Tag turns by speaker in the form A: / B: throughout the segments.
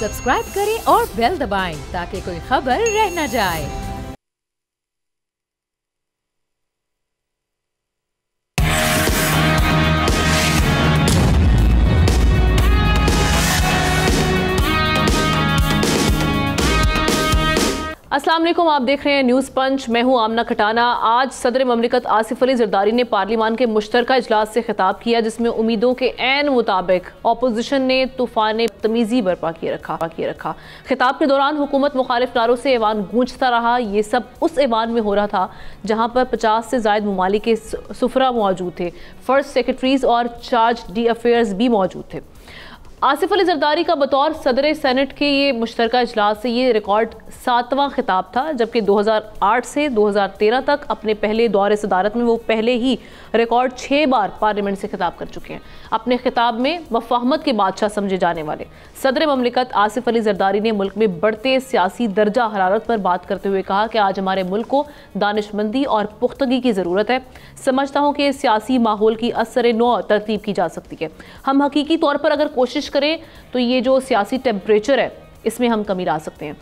A: Subscribe करें और bell दबाएं ताकि कोई खबर रह न जाए।
B: अस्सलाम वालेकुम, आप देख रहे हैं न्यूज़ पंच। मैं हूं आमना खटाना। आज सदर ममलिकत आसिफ अली जरदारी ने पार्लियामान के मुश्तरका इजलास से खिताब किया, जिसमें उम्मीदों के ऐन मुताबिक अपोजिशन ने तूफान तमीज़ी बर्पा किए रखा। खिताब के दौरान हुकूमत मुखालिफ नारों से ऐवान गूंजता रहा। ये सब उस ऐवान में हो रहा था जहाँ पर 50 से ज़ायद ममालिक के सुफरा मौजूद थे। फर्स्ट सेक्रेटरीज और चार्ज डी अफेयर्स भी मौजूद थे। आसिफ अली जरदारी का बतौर सदर सेनेट के ये मुश्तरका इजलास से ये रिकॉर्ड 7वां खिताब था, जबकि 2008 से 2013 तक अपने पहले दौरे सदारत में वो पहले ही रिकॉर्ड 6 बार पार्लियामेंट से खिताब कर चुके हैं। अपने खिताब में मफाहमत के बादशाह समझे जाने वाले सदर ममलिकत आसिफ अली जरदारी ने मुल्क में बढ़ते सियासी दर्जा हरारत पर बात करते हुए कहा कि आज हमारे मुल्क को दानिशमंदी और पुख्तगी की ज़रूरत है। समझता हूँ कि सियासी माहौल की असर नौ तरतीब की जा सकती है। हम हकीकी तौर पर अगर कोशिश करें तो ये जो सियासी टेम्परेचर है इसमें हम कमी ला सकते हैं।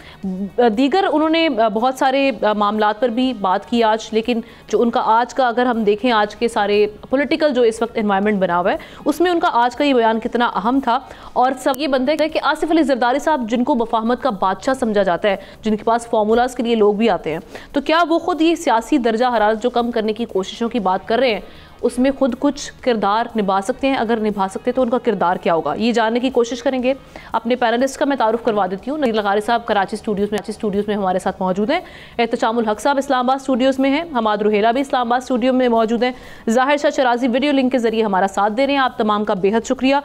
B: दीगर उन्होंने बहुत सारे मामलात पर भी बात की आज, लेकिन जो उनका आज का अगर हम देखें, आज के सारे पॉलिटिकल जो इस वक्त एनवायरनमेंट बना हुआ है उसमें उनका आज का ये बयान कितना अहम था। और सब ये बनता है कि आसिफ अली जरदारी साहब, जिनको मफाहमत का बादशाह समझा जाता है, जिनके पास फार्मूलाज के लिए लोग भी आते हैं, तो क्या वो खुद ये सियासी दर्जा हरारत जो कम करने की कोशिशों की बात कर रहे हैं उसमें खुद कुछ किरदार निभा सकते हैं? अगर निभा सकते हैं तो उनका किरदार क्या होगा, ये जानने की कोशिश करेंगे। अपने पैनलिस्ट का मैं तारुफ करवा देती हूँ। नज़ीर लगारी साहब कराची स्टूडियोज़ में हमारे साथ मौजूद हैं। एहतशामुल हक साहब इस्लामाबाद स्टूडियोज़ में हैं। हमाद रुहेला भी इस्लामाबाद स्टूडियो में मौजूद हैं। ज़ाहिर शाह शराजी वीडियो लिंक के ज़रिए हमारा साथ दे रहे हैं। आप तमाम का बेहद शुक्रिया।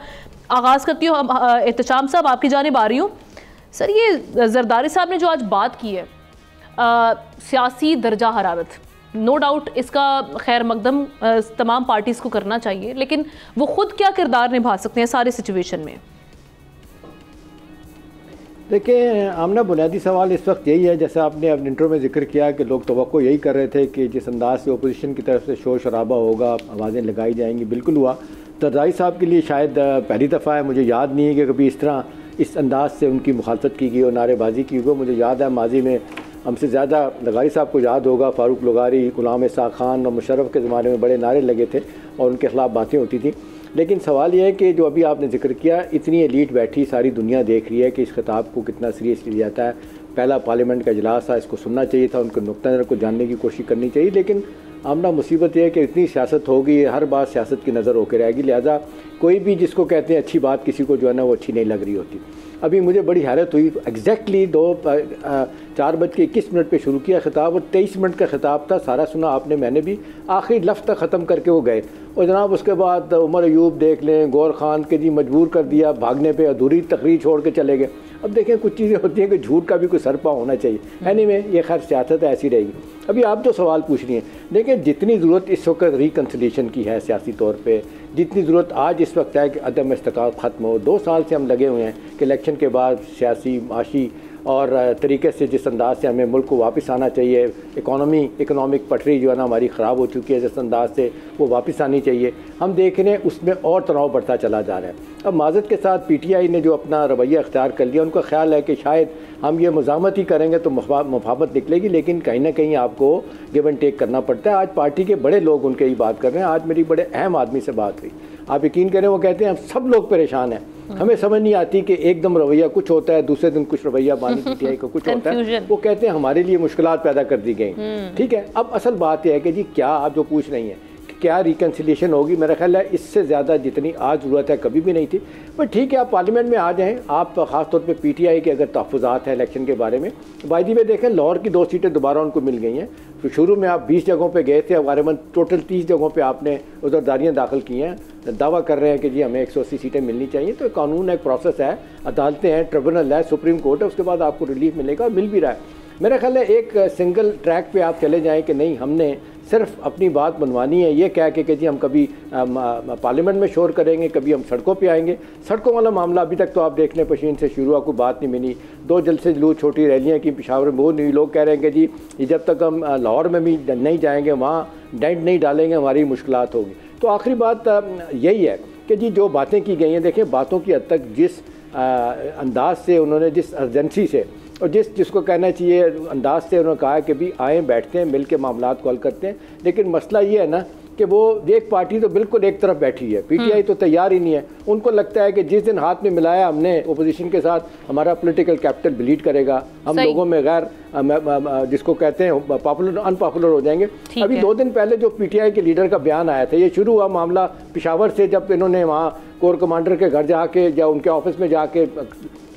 B: आगाज़ करती हूँ, एहतशाम साहब आपकी जानिब आ रही हूँ। सर, ये जरदारी साहब ने जो आज बात की है सियासी दर्जा हरारत, नो डाउट इसका खैर मकदम तमाम पार्टीज़ को करना चाहिए, लेकिन वो खुद क्या किरदार निभा सकते हैं सारे सिचुएशन में?
C: देखिए आमना, बुनियादी सवाल इस वक्त यही है, जैसे आपने अपने इंट्रो में जिक्र किया कि लोग तवक्को यही कर रहे थे कि जिस अंदाज से अपोजिशन की तरफ से शोर शराबा होगा, आवाज़ें लगाई जाएंगी, बिल्कुल हुआ। जरदारी साहब के लिए शायद पहली दफ़ा है, मुझे याद नहीं है कि कभी इस तरह इस अंदाज से उनकी मुखालफत की गई और नारेबाजी की गई। मुझे याद है माजी में हमसे ज़्यादा लगारी साहब को याद होगा, फ़ारूक लगारी, गुलाम इसाक़ खान और मुशर्रफ के ज़माने में बड़े नारे लगे थे और उनके ख़िलाफ़ बातें होती थी। लेकिन सवाल यह है कि जो अभी आपने जिक्र किया, इतनी एलीट बैठी, सारी दुनिया देख रही है कि इस खिताब को कितना सीरियसली लिया जाता है। पहला पार्लियामेंट का इजलास था, इसको सुनना चाहिए था, उनके नुक्ता नज़र को जानने की कोशिश करनी चाहिए। लेकिन आमना मुसीबत यह है कि इतनी सियासत होगी, हर बात सियासत की नज़र होकर रहेगी, लिहाजा कोई भी जिसको कहते हैं अच्छी बात किसी को जो है ना वो अच्छी नहीं लग रही होती। अभी मुझे बड़ी हैरत हुई, एग्जैक्टली 4:21 पे शुरू किया खिताब और 23 मिनट का खिताब था। सारा सुना आपने, मैंने भी। आखिरी लफ्ज़ तक ख़त्म करके वो गए और जनाब उसके बाद उमर अयूब देख लें, गौर खान के जी मजबूर कर दिया भागने पे, अधूरी तकरीर छोड़ के चले गए। अब देखें कुछ चीज़ें होती हैं कि झूठ का भी कोई सरपा होना चाहिए। एनीवे, ये खैर सियासत ऐसी रहेगी। अभी आप जो सवाल पूछ रही हैं, देखिए जितनी ज़रूरत इस वक्त रिकन्सिलिएशन की है सियासी तौर पे, जितनी ज़रूरत आज इस वक्त है कि अदम इस्तिक़रार ख़त्म हो। 2 साल से हम लगे हुए हैं कि इलेक्शन के बाद सियासी, माशी और तरीके से जिस अंदाज से हमें मुल्क को वापस आना चाहिए, इकोनॉमिक पटरी जो है ना हमारी ख़राब हो चुकी है, जिस अंदाज से वो वापस आनी चाहिए, हम देख रहे हैं उसमें और तनाव बढ़ता चला जा रहा है। अब माज़रत के साथ PTI ने जो अपना रवैया अख्तियार कर लिया, उनका ख्याल है कि शायद हम ये मुज़ामत ही करेंगे तो मुफाहमत निकलेगी, लेकिन कहीं ना कहीं आपको गिव एंड टेक करना पड़ता है। आज पार्टी के बड़े लोग उनके ही बात कर रहे हैं। आज मेरी बड़े अहम आदमी से बात हुई, आप यकीन करें, वो कहते हैं हम सब लोग परेशान हैं, हमें समझ नहीं आती कि एकदम रवैया कुछ होता है, दूसरे दिन कुछ रवैया बानी PTI का कुछ होता है। वो कहते हैं हमारे लिए मुश्किलात पैदा कर दी गई। ठीक है, अब असल बात यह है कि जी क्या आप जो पूछ रही हैं क्या रिकन्सिलिएशन होगी, मेरा ख्याल है इससे ज़्यादा जितनी आज ज़रूरत है कभी भी नहीं थी। पर ठीक है, आप पार्लियामेंट में आ जाएं। आप ख़ास तौर पे PTI के अगर तहफ़्फ़ुज़ात हैं इलेक्शन के बारे में, वायदी में देखें लाहौर की 2 सीटें दोबारा उनको मिल गई हैं। तो शुरू में आप 20 जगहों पे गए थे, अब गालिबन टोटल 30 जगहों पे आपने उज़रदारियाँ दाखिल की हैं। दावा कर रहे हैं कि जी हमें 180 सीटें मिलनी चाहिए। तो कानून है, एक प्रोसेस है, अदालतें हैं, ट्रिब्यूनल है, सुप्रीम कोर्ट है, उसके बाद आपको रिलीफ मिलेगा, मिल भी रहा है। मेरा ख्याल है एक सिंगल ट्रैक पे आप चले जाएं कि नहीं हमने सिर्फ अपनी बात बनवानी है, ये कह के जी हम कभी पार्लियामेंट में शोर करेंगे, कभी हम सड़कों पे आएंगे। सड़कों वाला मामला अभी तक तो आप देख लें पशीन से शुरू हुआ, कोई बात नहीं मिली। 2 जलसे जुलूस, छोटी रैलियाँ की पेशावर में, वो नहीं, लोग कह रहे हैं कि जी ये जब तक हम लाहौर में भी नहीं जाएंगे, वहाँ डेंट नहीं डालेंगे, हमारी मुश्किलात होगी। तो आखिरी बात यही है कि जी जो बातें की गई हैं, देखें बातों की हद तक जिस अंदाज से उन्होंने, जिस अर्जेंसी से और जिसको कहना चाहिए अंदाज से उन्होंने कहा कि भी आएँ, बैठते हैं, मिल के मामलात को हल करते हैं। लेकिन मसला ये है ना कि वो एक पार्टी तो बिल्कुल एक तरफ बैठी है, पीटीआई तो तैयार ही नहीं है। उनको लगता है कि जिस दिन हाथ में मिलाया हमने ओपोजिशन के साथ, हमारा पॉलिटिकल कैपिटल ब्लीड करेगा, हम लोगों में गैर जिसको कहते हैं पॉपुलर अनपॉपुलर हो जाएंगे। अभी 2 दिन पहले जो पीटीआई के लीडर का बयान आया था, ये शुरू हुआ मामला पेशावर से, जब इन्होंने वहाँ कोर कमांडर के घर जाके या उनके ऑफिस में जाके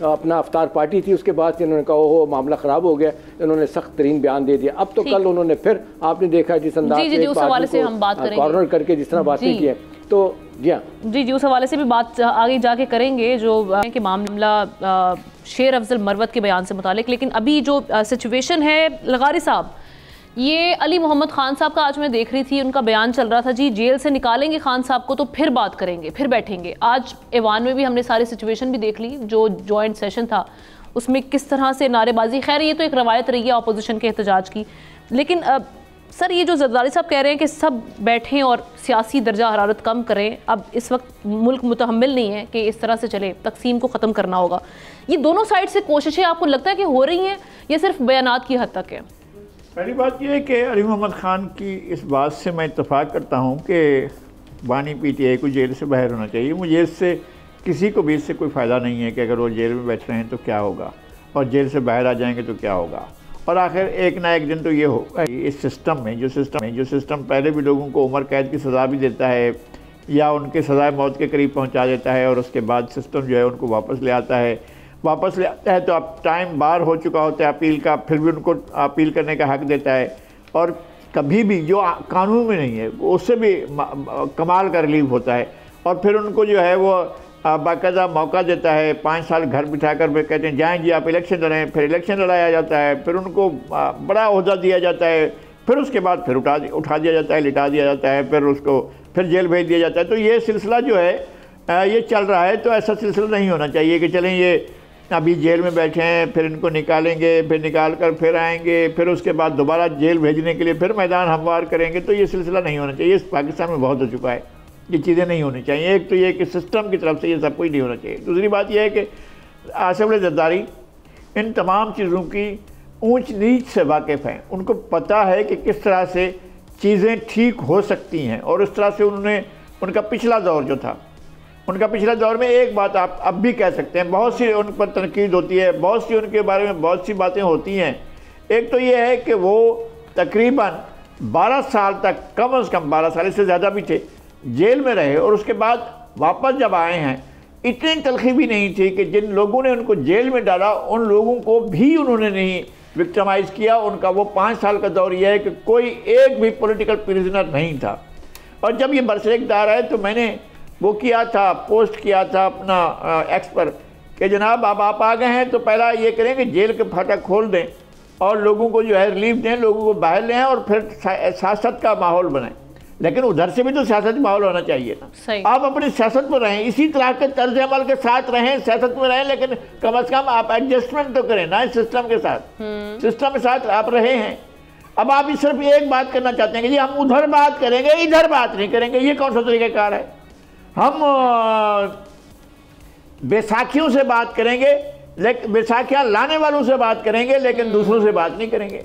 C: अपना अफ्तार पार्टी थी, उसके बाद से इन्होंने कहा ओहो मामला ख़राब हो गया, इन्होंने सख्त तरीन बयान दे दिया। अब तो कल उन्होंने फिर आपने देखा जिस अंदाज से हम बात करेंगे, कॉर्नर करके जिस तरह बातें की है, तो जी उस हवाले से भी बात आगे जाके करेंगे जो कि मामला शेर अफजल मरवत के बयान से मुतालिक। लेकिन अभी जो सिचुएशन है लगारी साहब, ये अली मोहम्मद खान साहब का आज मैं देख रही थी, उनका बयान चल रहा था जी जेल से निकालेंगे खान साहब को तो फिर बात करेंगे, फिर बैठेंगे। आज ऐवान में भी हमने सारी सिचुएशन भी देख ली, जो जॉइंट सेशन था उसमें किस तरह से नारेबाजी, खैर ये तो एक रवायत रही है अपोजिशन के एहतजाज की। लेकिन सर ये जो जरदारी साहब कह रहे हैं कि सब बैठें और सियासी दर्जा हरारत कम करें, अब इस वक्त मुल्क मुतहम्मिल नहीं है कि इस तरह से चले, तकसीम को ख़त्म करना होगा, ये दोनों साइड से कोशिशें आपको लगता है कि हो रही हैं या सिर्फ बयानात की हद तक है?
D: पहली बात यह है कि अली मोहम्मद खान की इस बात से मैं इत्तफाक करता हूँ कि बानी पीटीआई को जेल से बाहर होना चाहिए। मुझे इससे किसी को भी इससे कोई फ़ायदा नहीं है कि अगर वो जेल में बैठ रहे हैं तो क्या होगा और जेल से बाहर आ जाएंगे तो क्या होगा। और आखिर एक ना एक दिन तो ये होगा, इस सिस्टम में जो सिस्टम पहले भी लोगों को उम्र कैद की सज़ा भी देता है या उनके सज़ाए मौत के करीब पहुँचा देता है और उसके बाद सिस्टम जो है उनको वापस ले आता है तो अब टाइम बार हो चुका होता है अपील का, फिर भी उनको अपील करने का हक देता है। और कभी भी जो कानून में नहीं है उससे भी कमाल का रिलीफ होता है और फिर उनको जो है वो बाकायदा मौका देता है, 5 साल घर बिठा कर फिर कहते हैं जाएँ जी आप इलेक्शन लड़ें, फिर इलेक्शन लड़ाया जाता है, फिर उनको बड़ा ओहदा दिया जाता है, फिर उसके बाद फिर उठा दिया जाता है, लिटा दिया जाता है, फिर उसको फिर जेल भेज दिया जाता है। तो ये सिलसिला जो है ये चल रहा है। तो ऐसा सिलसिला नहीं होना चाहिए कि चलें ये अभी जेल में बैठे हैं, फिर इनको निकालेंगे, फिर निकाल कर फिर आएंगे, फिर उसके बाद दोबारा जेल भेजने के लिए फिर मैदान हमवार करेंगे। तो ये सिलसिला नहीं होना चाहिए, इस पाकिस्तान में बहुत हो चुका है, ये चीज़ें नहीं होनी चाहिए। एक तो ये कि सिस्टम की तरफ से ये सब कुछ नहीं होना चाहिए। दूसरी बात यह है कि आसिफ अली जरदारी इन तमाम चीज़ों की ऊंच नीच से वाकिफ़ हैं, उनको पता है कि किस तरह से चीज़ें ठीक हो सकती हैं और इस तरह से उन्होंने उनका पिछला दौर जो था, उनका पिछले दौर में एक बात आप अब भी कह सकते हैं, बहुत सी उन पर तनकीद होती है, बहुत सी उनके बारे में बहुत सी बातें होती हैं। एक तो ये है कि वो तकरीबन 12 साल तक, कम से कम 12 साल, इससे ज़्यादा भी थे, जेल में रहे और उसके बाद वापस जब आए हैं इतनी तलखी भी नहीं थी कि जिन लोगों ने उनको जेल में डाला उन लोगों को भी उन्होंने नहीं विक्टिमाइज़ किया। उनका वो 5 साल का दौर यह है कि कोई एक भी पॉलिटिकल प्रिजनर नहीं था। और जब ये बरसरेकदार आए तो मैंने वो किया था, पोस्ट किया था अपना एक्स पर कि जनाब अब आप आ गए हैं तो पहला ये करें कि जेल के फाटक खोल दें और लोगों को जो है रिलीफ दें, लोगों को बाहर ले आएं और फिर सियासत का माहौल बनाएं। लेकिन उधर से भी तो सियासत माहौल होना चाहिए ना। आप अपनी सियासत में रहें, इसी तरह के तर्ज अमल के साथ रहें, सियासत में रहें, लेकिन कम अज़ कम आप एडजस्टमेंट तो करें ना इस सिस्टम के साथ। सिस्टम के साथ आप रहे हैं, अब आप सिर्फ एक बात करना चाहते हैं कि जी हम उधर बात करेंगे, इधर बात नहीं करेंगे, ये कौन सा तरीक़ाकार है? हम बैसाखियों से बात करेंगे, लेकिन बैसाखियाँ लाने वालों से बात करेंगे, लेकिन दूसरों से बात नहीं करेंगे।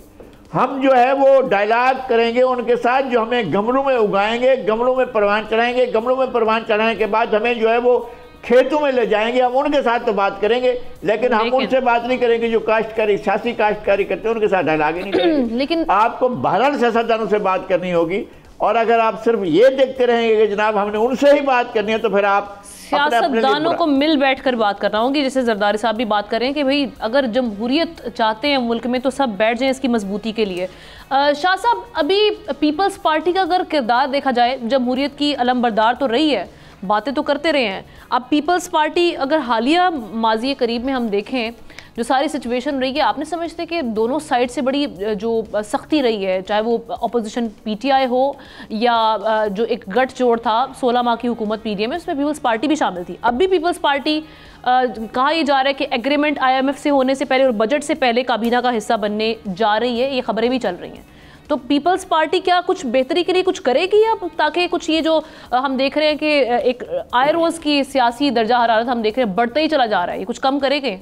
D: हम जो है वो डायलॉग करेंगे उनके साथ जो हमें गमलों में उगाएंगे, गमलों में परवान चढ़ाएंगे, गमलों में परवान चढ़ाने के बाद हमें जो है वो खेतों में ले जाएंगे, हम उनके साथ तो बात करेंगे, लेकिन हम उनसे बात नहीं करेंगे जो काश्तकारी, सियासी काश्तकारी करते हैं, उनके साथ डायलॉग ही नहीं करेंगे। लेकिन आपको बहरहाल सियासतदानों से बात करनी होगी और अगर आप सिर्फ ये देखते रहेंगे कि जनाब हमने उनसे ही बात करनी है तो फिर आप
B: सियासतदानों को मिल बैठकर बात करना होगी। जैसे जरदारी साहब भी बात कर रहे हैं कि भाई अगर जमहूरियत चाहते हैं मुल्क में तो सब बैठ जाएं इसकी मजबूती के लिए। शाह साहब, अभी पीपल्स पार्टी का अगर किरदार देखा जाए, जमहूरियत की अलमबरदार तो रही है, बातें तो करते रहे हैं। अब पीपल्स पार्टी अगर हालिया माजी करीब में हम देखें जो सारी सिचुएशन रही है, आपने समझते कि दोनों साइड से बड़ी जो सख्ती रही है, चाहे वो अपोजिशन पीटीआई हो या जो एक गठजोड़ था 16 माह की हुकूमत पीडीएम में, उसमें पीपल्स पार्टी भी शामिल थी। अब भी पीपल्स पार्टी कहा यह जा रहा है कि एग्रीमेंट IMF से होने से पहले और बजट से पहले काबीना का हिस्सा बनने जा रही है, ये खबरें भी चल रही हैं। तो पीपल्स पार्टी क्या कुछ बेहतरी के लिए कुछ करेगी अब, ताकि कुछ ये जो हम देख रहे हैं कि एक आए रोज की सियासी दर्जा हरारत हम देख रहे हैं बढ़ता ही चला जा रहा है, ये कुछ कम करेंगे,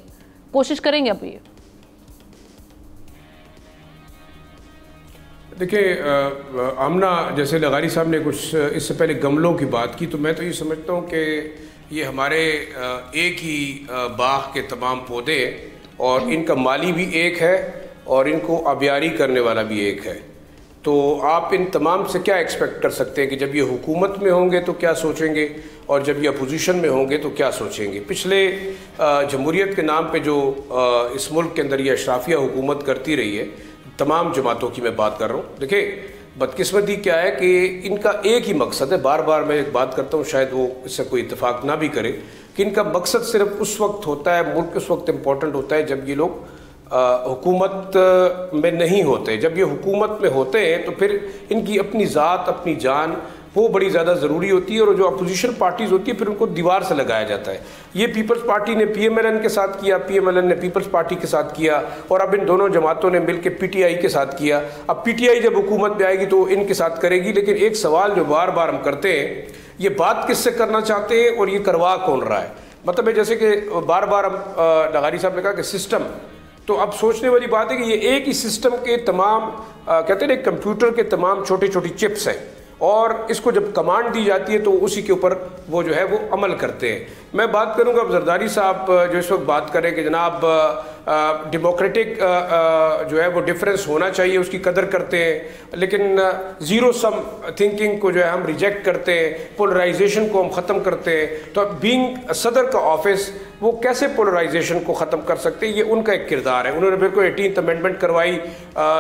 B: कोशिश करेंगे अब ये?
E: देखिए आमना, जैसे लगारी साहब ने कुछ इससे पहले गमलों की बात की, तो मैं तो ये समझता हूँ कि ये हमारे एक ही बाग के तमाम पौधे हैं और इनका माली भी एक है और इनको आबियारी करने वाला भी एक है। तो आप इन तमाम से क्या एक्सपेक्ट कर सकते हैं कि जब ये हुकूमत में होंगे तो क्या सोचेंगे और जब ये अपोजिशन में होंगे तो क्या सोचेंगे। पिछले जमहूरियत के नाम पे जो इस मुल्क के अंदर ये अशराफिया हुकूमत करती रही है, तमाम जमातों की मैं बात कर रहा हूँ। देखिए बदकिस्मती क्या है कि इनका एक ही मकसद है, बार बार मैं एक बात करता हूँ, शायद वो इससे कोई इत्तेफाक ना भी करे, कि इनका मकसद सिर्फ उस वक्त होता है, मुल्क उस वक्त इम्पोर्टेंट होता है जब ये लोग हुकूमत में नहीं होते। जब ये हुकूमत में होते हैं तो फिर इनकी अपनी ज़ात, अपनी जान वो बड़ी ज़्यादा ज़रूरी होती है और जो अपोजिशन पार्टीज़ होती है फिर उनको दीवार से लगाया जाता है। ये पीपल्स पार्टी ने PMLN के साथ किया, PMLN ने पीपल्स पार्टी के साथ किया और अब इन दोनों जमातों ने मिलकर PTI के साथ किया। अब PTI जब हुकूमत में आएगी तो इनके साथ करेगी। लेकिन एक सवाल जो बार बार हम करते हैं, ये बात किससे करना चाहते हैं और ये करवा कौन रहा है। मतलब है जैसे कि बार बार हम लगारी साहब ने कहा कि सिस्टम, तो अब सोचने वाली बात है कि ये एक ही सिस्टम के तमाम कहते हैं कंप्यूटर के तमाम छोटी छोटी चिप्स हैं और इसको जब कमांड दी जाती है तो उसी के ऊपर वो जो है वो अमल करते हैं। मैं बात करूंगा अब जरदारी साहब जो इस वक्त बात करें कि जनाब डेमोक्रेटिक जो है वो डिफरेंस होना चाहिए, उसकी कदर करते हैं, लेकिन ज़ीरो सम थिंकिंग को जो है हम रिजेक्ट करते हैं, पोलराइजेशन को हम ख़त्म करते हैं। तो बीइंग सदर का ऑफिस वो कैसे पोलराइजेशन को ख़त्म कर सकते हैं, ये उनका एक किरदार है। उन्होंने बिल्कुल 18th अमेंडमेंट करवाई,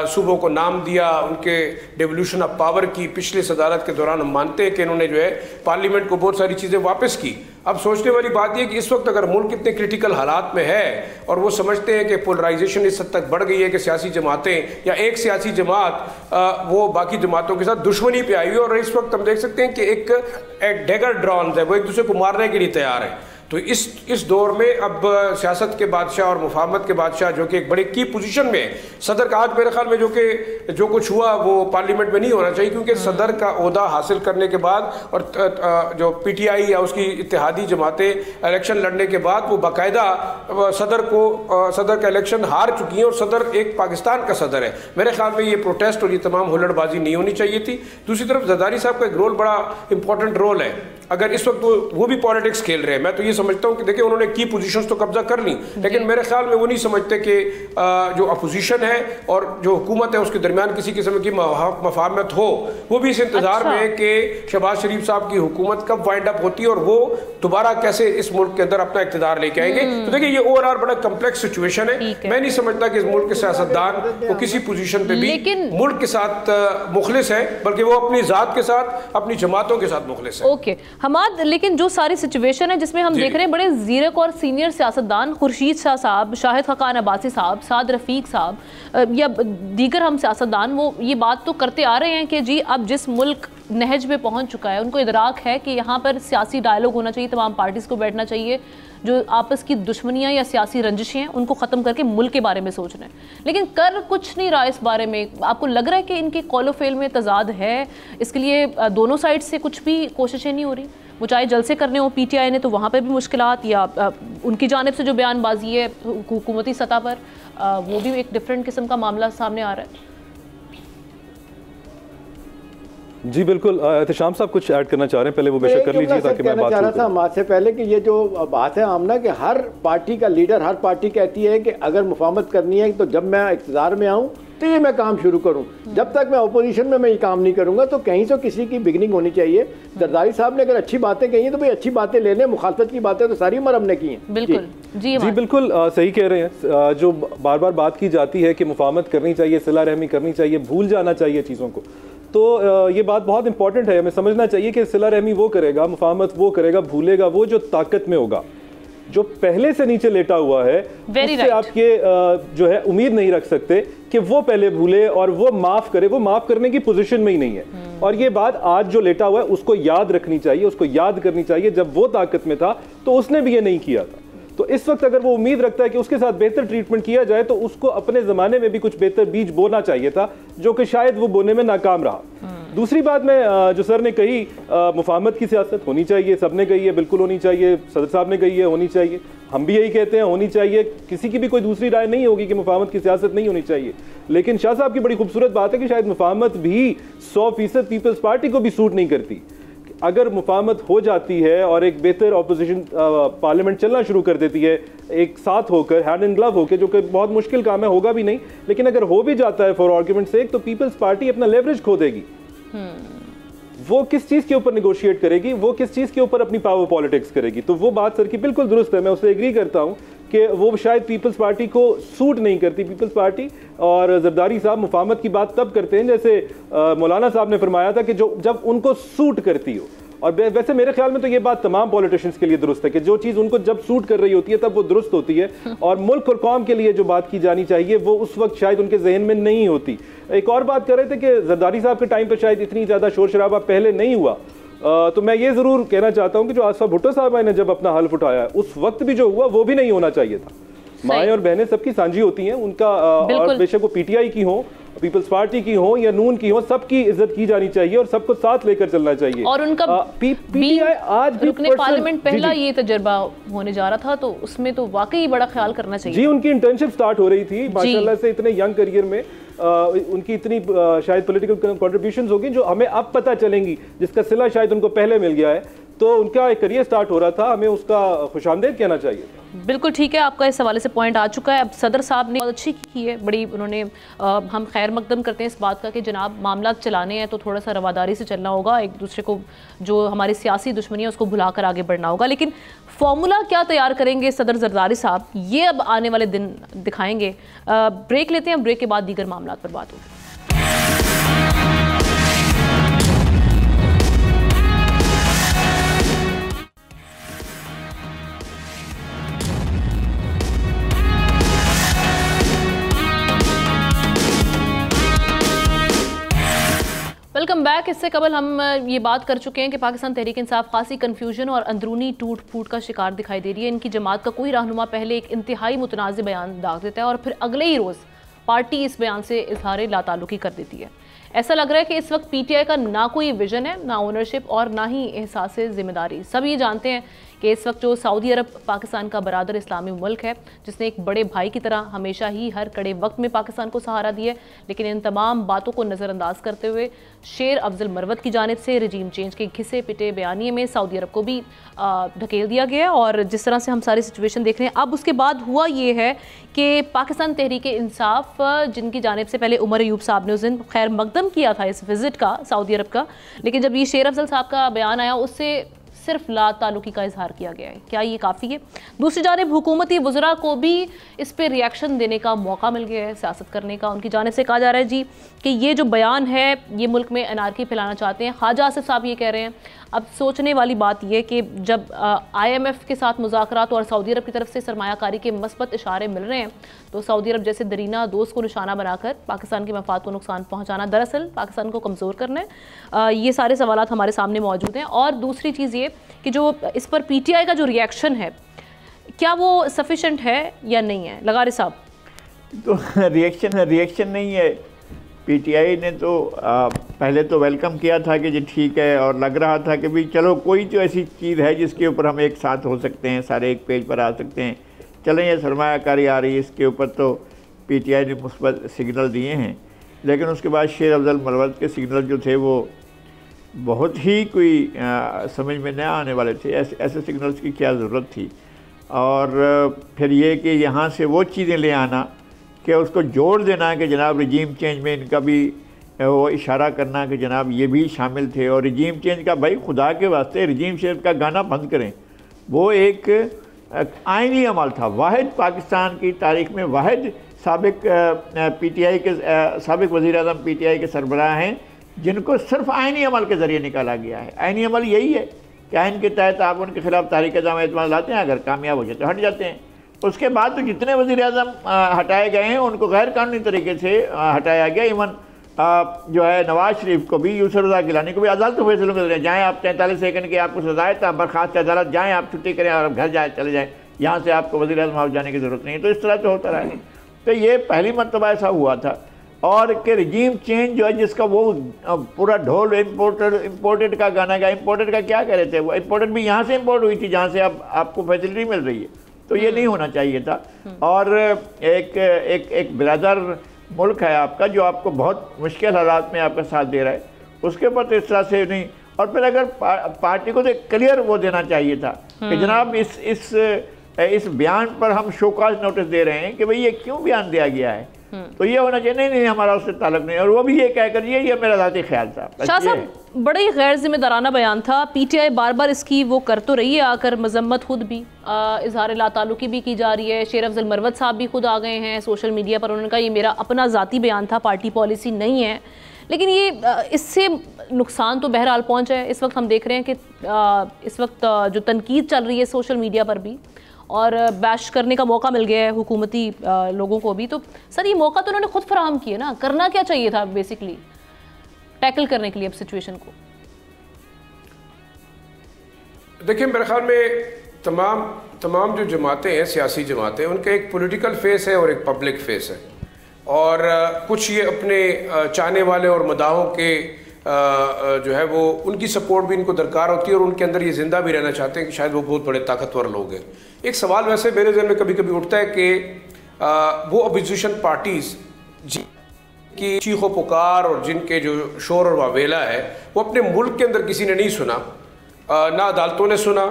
E: सूबों को नाम दिया, उनके डेवोल्यूशन ऑफ पावर की। पिछले सदारत के दौरान हम मानते हैं कि इन्होंने जो है पार्लियामेंट को बहुत सारी चीज़ें वापस की। अब सोचने वाली बात यह कि इस वक्त अगर मुल्क इतने क्रिटिकल हालात में है और वो समझते हैं कि पोलराइजेशन इस हद तक बढ़ गई है कि सियासी जमातें या एक सियासी जमात वो बाकी जमातों के साथ दुश्मनी पे आई हुई है और इस वक्त हम देख सकते हैं कि एक डेगर ड्रॉन्स है, वो एक दूसरे को मारने के लिए तैयार है। तो इस दौर में अब सियासत के बादशाह और मुफाहमत के बादशाह जो कि एक बड़े की पोजीशन में है, सदर का आज मेरे ख्याल में जो कुछ हुआ वो पार्लियामेंट में नहीं होना चाहिए, क्योंकि सदर का ओहदा हासिल करने के बाद और जो PTI या उसकी इत्तेहादी जमातें इलेक्शन लड़ने के बाद वो बाकायदा सदर का इलेक्शन हार चुकी हैं और सदर एक पाकिस्तान का सदर है। मेरे ख्याल में ये प्रोटेस्ट और ये तमाम हुल्लड़बाजी नहीं होनी चाहिए थी। दूसरी तरफ जरदारी साहब का एक रोल, बड़ा इंपॉर्टेंट रोल है। अगर इस वक्त वो भी पॉलिटिक्स खेल रहे हैं, मैं तो ये समझता हूँ कि देखिए उन्होंने की पोजीशंस तो कब्जा कर ली, लेकिन मेरे ख्याल में वो नहीं समझते कि जो अपोजिशन है और जो हुकूमत है उसके दरमियान किसी किस्म की मफाहमत हो। वो भी इस इंतजार में है कि शहबाज शरीफ साहब की हुकूमत कब वाइंड अप होती है और वो दोबारा कैसे इस मुल्क के अंदर अपना इक़्तिदार लेके आएंगे। तो देखिए ये ओवरऑल बड़ा कम्प्लेक्स सिचुएशन है। मैं नहीं समझता कि इस मुल्क के सियासतदान वो किसी पोजीशन पे भी मुल्क के साथ मुखलिस है, बल्कि वो अपनी जात के साथ, अपनी जमातों के साथ मुखलिस है।
B: ओके हमाद, लेकिन जो सारी सिचुएशन है जिसमें हम देख रहे हैं बड़े ज़ीरक और सीनियर सियासतदान खुर्शीद शाह साहब, शाहिद खकान अब्बासी साहब, साद रफ़ीक साहब या दीगर हम सियासतदान वो ये बात तो करते आ रहे हैं कि जी अब जिस मुल्क नहज में पहुंच चुका है उनको इदराक है कि यहाँ पर सियासी डायलॉग होना चाहिए, तमाम पार्टीज़ को बैठना चाहिए, जो आपस की दुश्मनियाँ या सियासी रंजिशें हैं उनको ख़त्म करके मुल्क के बारे में सोचना है, लेकिन कर कुछ नहीं रहा इस बारे में। आपको लग रहा है कि इनके कौलो फेल में तजाद है, इसके लिए दोनों साइड से कुछ भी कोशिशें नहीं हो रही? वो चाहे जलसे करने हो PTI ने तो वहाँ पे भी मुश्किलात, या उनकी जानिब से जो बयानबाजी है हुकूमती सतह पर वो भी एक डिफरेंट किस्म का मामला सामने आ रहा है।
F: जी बिल्कुल, एहतशाम साहब कुछ ऐड करना चाह रहे हैं, पहले वो बेशक कर लीजिए ताकि मैं बात करूं। था
C: से पहले कि ये जो बात है आमना कि हर पार्टी का लीडर, हर पार्टी कहती है कि अगर मुफाहमत करनी है तो जब मैं इक़्तिदार में आऊँ तो ये मैं काम शुरू करूं, जब तक मैं अपोजिशन में मैं ये काम नहीं करूंगा। तो कहीं से किसी की बिगनिंग होनी चाहिए। जरदारी साहब ने अगर अच्छी बातें कही हैं तो भाई अच्छी बातें ले लें, मुखालफत की बातें तो सारी उम्र हमने की हैं।
B: बिल्कुल जी
F: बिल्कुल सही कह रहे हैं। जो बार बार बात की जाती है कि मुफाहमत करनी चाहिए, सिला रहमी करनी चाहिए, भूल जाना चाहिए चीज़ों को, तो ये बात बहुत इंपॉर्टेंट है। हमें समझना चाहिए कि सिला रहमी वो करेगा, मुफाहमत वो करेगा, भूलेगा वो जो ताकत में होगा। जो पहले से नीचे लेटा हुआ है उससे आप ये जो है उम्मीद नहीं रख सकते कि वो पहले भूले और वो माफ करे। वो माफ करने की पोजीशन में ही नहीं है। और ये बात आज जो लेटा हुआ है उसको याद रखनी चाहिए, उसको याद करनी चाहिए जब वो ताकत में था तो उसने भी ये नहीं किया था। तो इस वक्त अगर वो उम्मीद रखता है कि उसके साथ बेहतर ट्रीटमेंट किया जाए तो उसको अपने ज़माने में भी कुछ बेहतर बीज बोना चाहिए था, जो कि शायद वो बोने में नाकाम रहा। दूसरी बात में जो सर ने कही, मुफाहमत की सियासत होनी चाहिए, सबने कही है बिल्कुल होनी चाहिए, सदर साहब ने कही है होनी चाहिए, हम भी यही कहते हैं होनी चाहिए, किसी की भी कोई दूसरी राय नहीं होगी कि मुफाहमत की सियासत नहीं होनी चाहिए। लेकिन शाह साहब की बड़ी खूबसूरत बात है कि शायद मुफाहमत भी 100% पीपल्स पार्टी को भी सूट नहीं करती। अगर मुफाहमत हो जाती है और एक बेहतर ऑपोजिशन पार्लियामेंट चलना शुरू कर देती है एक साथ होकर, हैंड इन ग्लव होकर, जो कि बहुत मुश्किल काम है, होगा भी नहीं, लेकिन अगर हो भी जाता है फॉर आर्ग्यूमेंट से, तो पीपल्स पार्टी अपना लेवरेज खो देगी। वो किस चीज के ऊपर निगोशिएट करेगी, वो किस चीज के ऊपर अपनी पावर पॉलिटिक्स करेगी। तो वो बात सर की बिल्कुल दुरुस्त है, मैं उससे एग्री करता हूं कि वो शायद पीपल्स पार्टी को सूट नहीं करती। पीपल्स पार्टी और जरदारी साहब मुफाहमत की बात तब करते हैं जैसे मौलाना साहब ने फरमाया था कि जो जब उनको सूट करती हो। और वैसे मेरे ख्याल में तो ये बात तमाम पॉलिटिशियंस के लिए दुरुस्त है कि जो चीज़ उनको जब सूट कर रही होती है तब वो दुरुस्त होती है, और मुल्क और कौम के लिए जो बात की जानी चाहिए वो उस वक्त शायद उनके जहन में नहीं होती। एक और बात कर रहे थे कि जरदारी साहब के टाइम पर शायद इतनी ज़्यादा शोर शराबा पहले नहीं हुआ, तो मैं ये ज़रूर कहना चाहता हूँ कि जो आसफा भुट्टो साहब ने जब अपना हल्फ उठाया उस वक्त भी जो हुआ वो भी नहीं होना चाहिए था। माएँ और बहनें सबकी साझी होती हैं, उनका, और बेशक वो पीटीआई की हो, पीपल्स पार्टी की हो या नून की हो, सबकी इज्जत की जानी चाहिए और सबको साथ लेकर चलना चाहिए।
B: और उनका
F: पीटीआई आज भी
B: रुकने पार्लियामेंट पहला ये तजर्बा होने जा रहा था, तो उसमें तो वाकई बड़ा ख्याल करना चाहिए।
F: जी, उनकी इंटर्नशिप स्टार्ट हो रही थी माशाल्लाह से, इतने यंग करियर में उनकी इतनी शायद पॉलिटिकल कंट्रीब्यूशंस होगी जो हमें अब पता चलेंगी, जिसका सिला शायद उनको पहले मिल गया है। तो उनका एक करियर स्टार्ट हो रहा था, हमें उसका खुशामदीद कहना चाहिए।
B: बिल्कुल ठीक है, आपका इस हवाले से पॉइंट आ चुका है। अब सदर साहब ने बहुत अच्छी की है, बड़ी उन्होंने हम खैर मकदम करते हैं इस बात का कि जनाब मामला चलाने हैं तो थोड़ा सा रवादारी से चलना होगा, एक दूसरे को जो हमारी सियासी दुश्मनी है उसको भुलाकर आगे बढ़ना होगा। लेकिन फॉर्मूला क्या तैयार करेंगे सदर जरदारी साहब, ये अब आने वाले दिन दिखाएंगे। ब्रेक लेते हैं, ब्रेक के बाद दीगर मामला पर बात होगी। Welcome back. इससे कबल हम ये बात कर चुके हैं कि पाकिस्तान तहरीक इंसाफ खासी कन्फ्यूजन और अंदरूनी टूट फूट का शिकार दिखाई दे रही है। इनकी जमात का कोई रहनुमा पहले एक इंतहाई मुतनाज़ बयान दाग देता है और फिर अगले ही रोज़ पार्टी इस बयान से इजहार लाताल्लुकी कर देती है। ऐसा लग रहा है कि इस वक्त पीटीआई का ना कोई विजन है, ना ओनरशिप और ना ही एहसास जिम्मेदारी। सब ये जानते हैं कि इस वक्त जो सऊदी अरब पाकिस्तान का बरादर इस्लामी मुल्क है, जिसने एक बड़े भाई की तरह हमेशा ही हर कड़े वक्त में पाकिस्तान को सहारा दिया, लेकिन इन तमाम बातों को नज़रअंदाज करते हुए शेर अफजल मरवत की जानिब से रजीम चेंज के घिसे पिटे बयानिए में सऊदी अरब को भी ढकेल दिया गया है। और जिस तरह से हम सारी सिचुएशन देख रहे हैं, अब उसके बाद हुआ ये है कि पाकिस्तान तहरीक इंसाफ, जिनकी जानिब से पहले उमर अयूब साहब ने उस दिन खैर मकदम किया था इस विज़िट का सऊदी अरब का, लेकिन जब ये शेर अफजल साहब का बयान आया उससे सिर्फ लाताल्लुकी का इजहार किया गया है। क्या ये काफ़ी है? दूसरी जानिब हुकूमती वज़रा को भी इस पर रिएक्शन देने का मौका मिल गया है, सियासत करने का। उनकी जानिब से कहा जा रहा है जी कि ये जो बयान है ये मुल्क में अनारकी फैलाना चाहते हैं। ख्वाजा आसिफ साहब ये कह रहे हैं। अब सोचने वाली बात यह कि जब IMF के साथ मुज़ाकरात और सऊदी अरब की तरफ से सरमायाकारी के मस्बत इशारे मिल रहे हैं, तो सऊदी अरब जैसे दरीना दोस्त को निशाना बनाकर पाकिस्तान के मफाद को नुकसान पहुँचाना दरअसल पाकिस्तान को कमज़ोर करना है। ये सारे सवालात हमारे सामने मौजूद हैं। और दूसरी चीज़ ये कि जो इस पर PTI का जो रिएक्शन है, क्या वो सफिशेंट है या नहीं है? लगारी साहब।
D: तो रिएक्शन नहीं है। PTI ने तो पहले तो वेलकम किया था कि जी ठीक है, और लग रहा था कि भी चलो कोई तो ऐसी चीज़ है जिसके ऊपर हम एक साथ हो सकते हैं, सारे एक पेज पर आ सकते हैं, चलें ये सरमायाकारी आ रही है, इसके ऊपर तो PTI ने मुस्बत सिग्नल दिए हैं। लेकिन उसके बाद शेर अफजल मरवत के सिग्नल जो थे वो बहुत ही कोई समझ में न आने वाले थे। ऐसे सिग्नल्स की क्या ज़रूरत थी? और फिर ये कि यहाँ से वो चीज़ें ले आना कि उसको जोड़ देना कि जनाब रजीम चेंज में इनका भी वो इशारा करना कि जनाब ये भी शामिल थे। और रजीम चेंज का भाई खुदा के वास्ते रजीम चेंज का गाना बंद करें। वो एक आइनी अमल था। वाहिद पाकिस्तान की तारीख में वाहिद साबिक PTI के साबिक वज़ीर आज़म PTI के सरबराह हैं जिनको सिर्फ आइनी अमल के ज़रिए निकाला गया है। आइनी अमल यही है कि आइन के तहत आप उनके खिलाफ तारीख जाम एतमाद लाते हैं, अगर कामयाब हो जाए तो हट जाते हैं। उसके बाद तो जितने वज़ीर आज़म हटाए गए हैं उनको गैर कानूनी तरीके से हटाया गया। इवन जो है नवाज शरीफ को भी, यूसुफ रज़ा गिलानी को भी अदालत के फैसलों के जरिए जाएँ आप 43 सेकंड की आपको सजा है तो आप बर्खास्त अदालत जाएँ, आप छुट्टी करें और घर जाए चले जाएँ। यहाँ से आपको वज़ीर-ए-आज़म हाउस जाने की ज़रूरत नहीं है। तो इस तरह से होता रहा है। तो ये पहली मरतबा ऐसा हुआ था। और कि रजीम चेंज जो है, जिसका वो पूरा ढोल इम्पोर्टेड का गाना गा, इम्पोर्टेड का क्या कह रहे थे, वो इम्पोर्टेड भी यहाँ से इम्पोर्ट हुई थी जहाँ से अब आपको फैसिलिटी मिल रही है। तो ये नहीं होना चाहिए था। और एक बिरादर मुल्क है आपका जो आपको बहुत मुश्किल हालात में आपका साथ दे रहा है, उसके ऊपर तो इस तरह से नहीं। और फिर अगर पार्टी को तो क्लियर वो देना चाहिए था कि जनाब इस बयान पर हम शोकाज नोटिस दे रहे हैं कि भाई ये क्यों बयान दिया गया है। तो ये होना चाहिए, नहीं हमारा उससे ताल्लुक नहीं। और वो भी ये कहकर ये मेरा ज़ाती ख्याल था।
B: शाह साहब, बड़ा ही गैर जिम्मेदाराना बयान था। पीटीआई बार बार इसकी वो कर तो रही है आकर मजम्मत, खुद भी इजहार लाताल्लुकी भी की जा रही है। शेर अफजल मरवत साहब भी खुद आ गए हैं सोशल मीडिया पर, उन्होंने कहा ये मेरा अपना ज़ाती बयान था, पार्टी पॉलिसी नहीं है। लेकिन ये इससे नुकसान तो बहरहाल पहुँचा है। इस वक्त हम देख रहे हैं कि इस वक्त जो तनकीद चल रही है सोशल मीडिया पर भी, और बैश करने का मौका मिल गया है हुकूमती लोगों को भी। तो सर ये मौका तो उन्होंने खुद फराहम किया ना, करना क्या चाहिए था बेसिकली टैकल करने के लिए अब सिचुएशन को।
E: देखिए, मेरे ख्याल में तमाम जो जमातें हैं, सियासी जमातें, उनका एक पॉलिटिकल फेस है और एक पब्लिक फेस है। और कुछ ये अपने चाहने वाले और मदाहों के जो है वो उनकी सपोर्ट भी इनको दरकार होती है, और उनके अंदर ये जिंदा भी रहना चाहते हैं कि शायद वो बहुत बड़े ताकतवर लोग हैं। एक सवाल वैसे मेरे ज़हन में कभी कभी उठता है कि वो अपोजिशन पार्टीज़ की चीखो पुकार और जिनके जो शोर और वावेला है वो अपने मुल्क के अंदर किसी ने नहीं सुना, ना अदालतों ने सुना,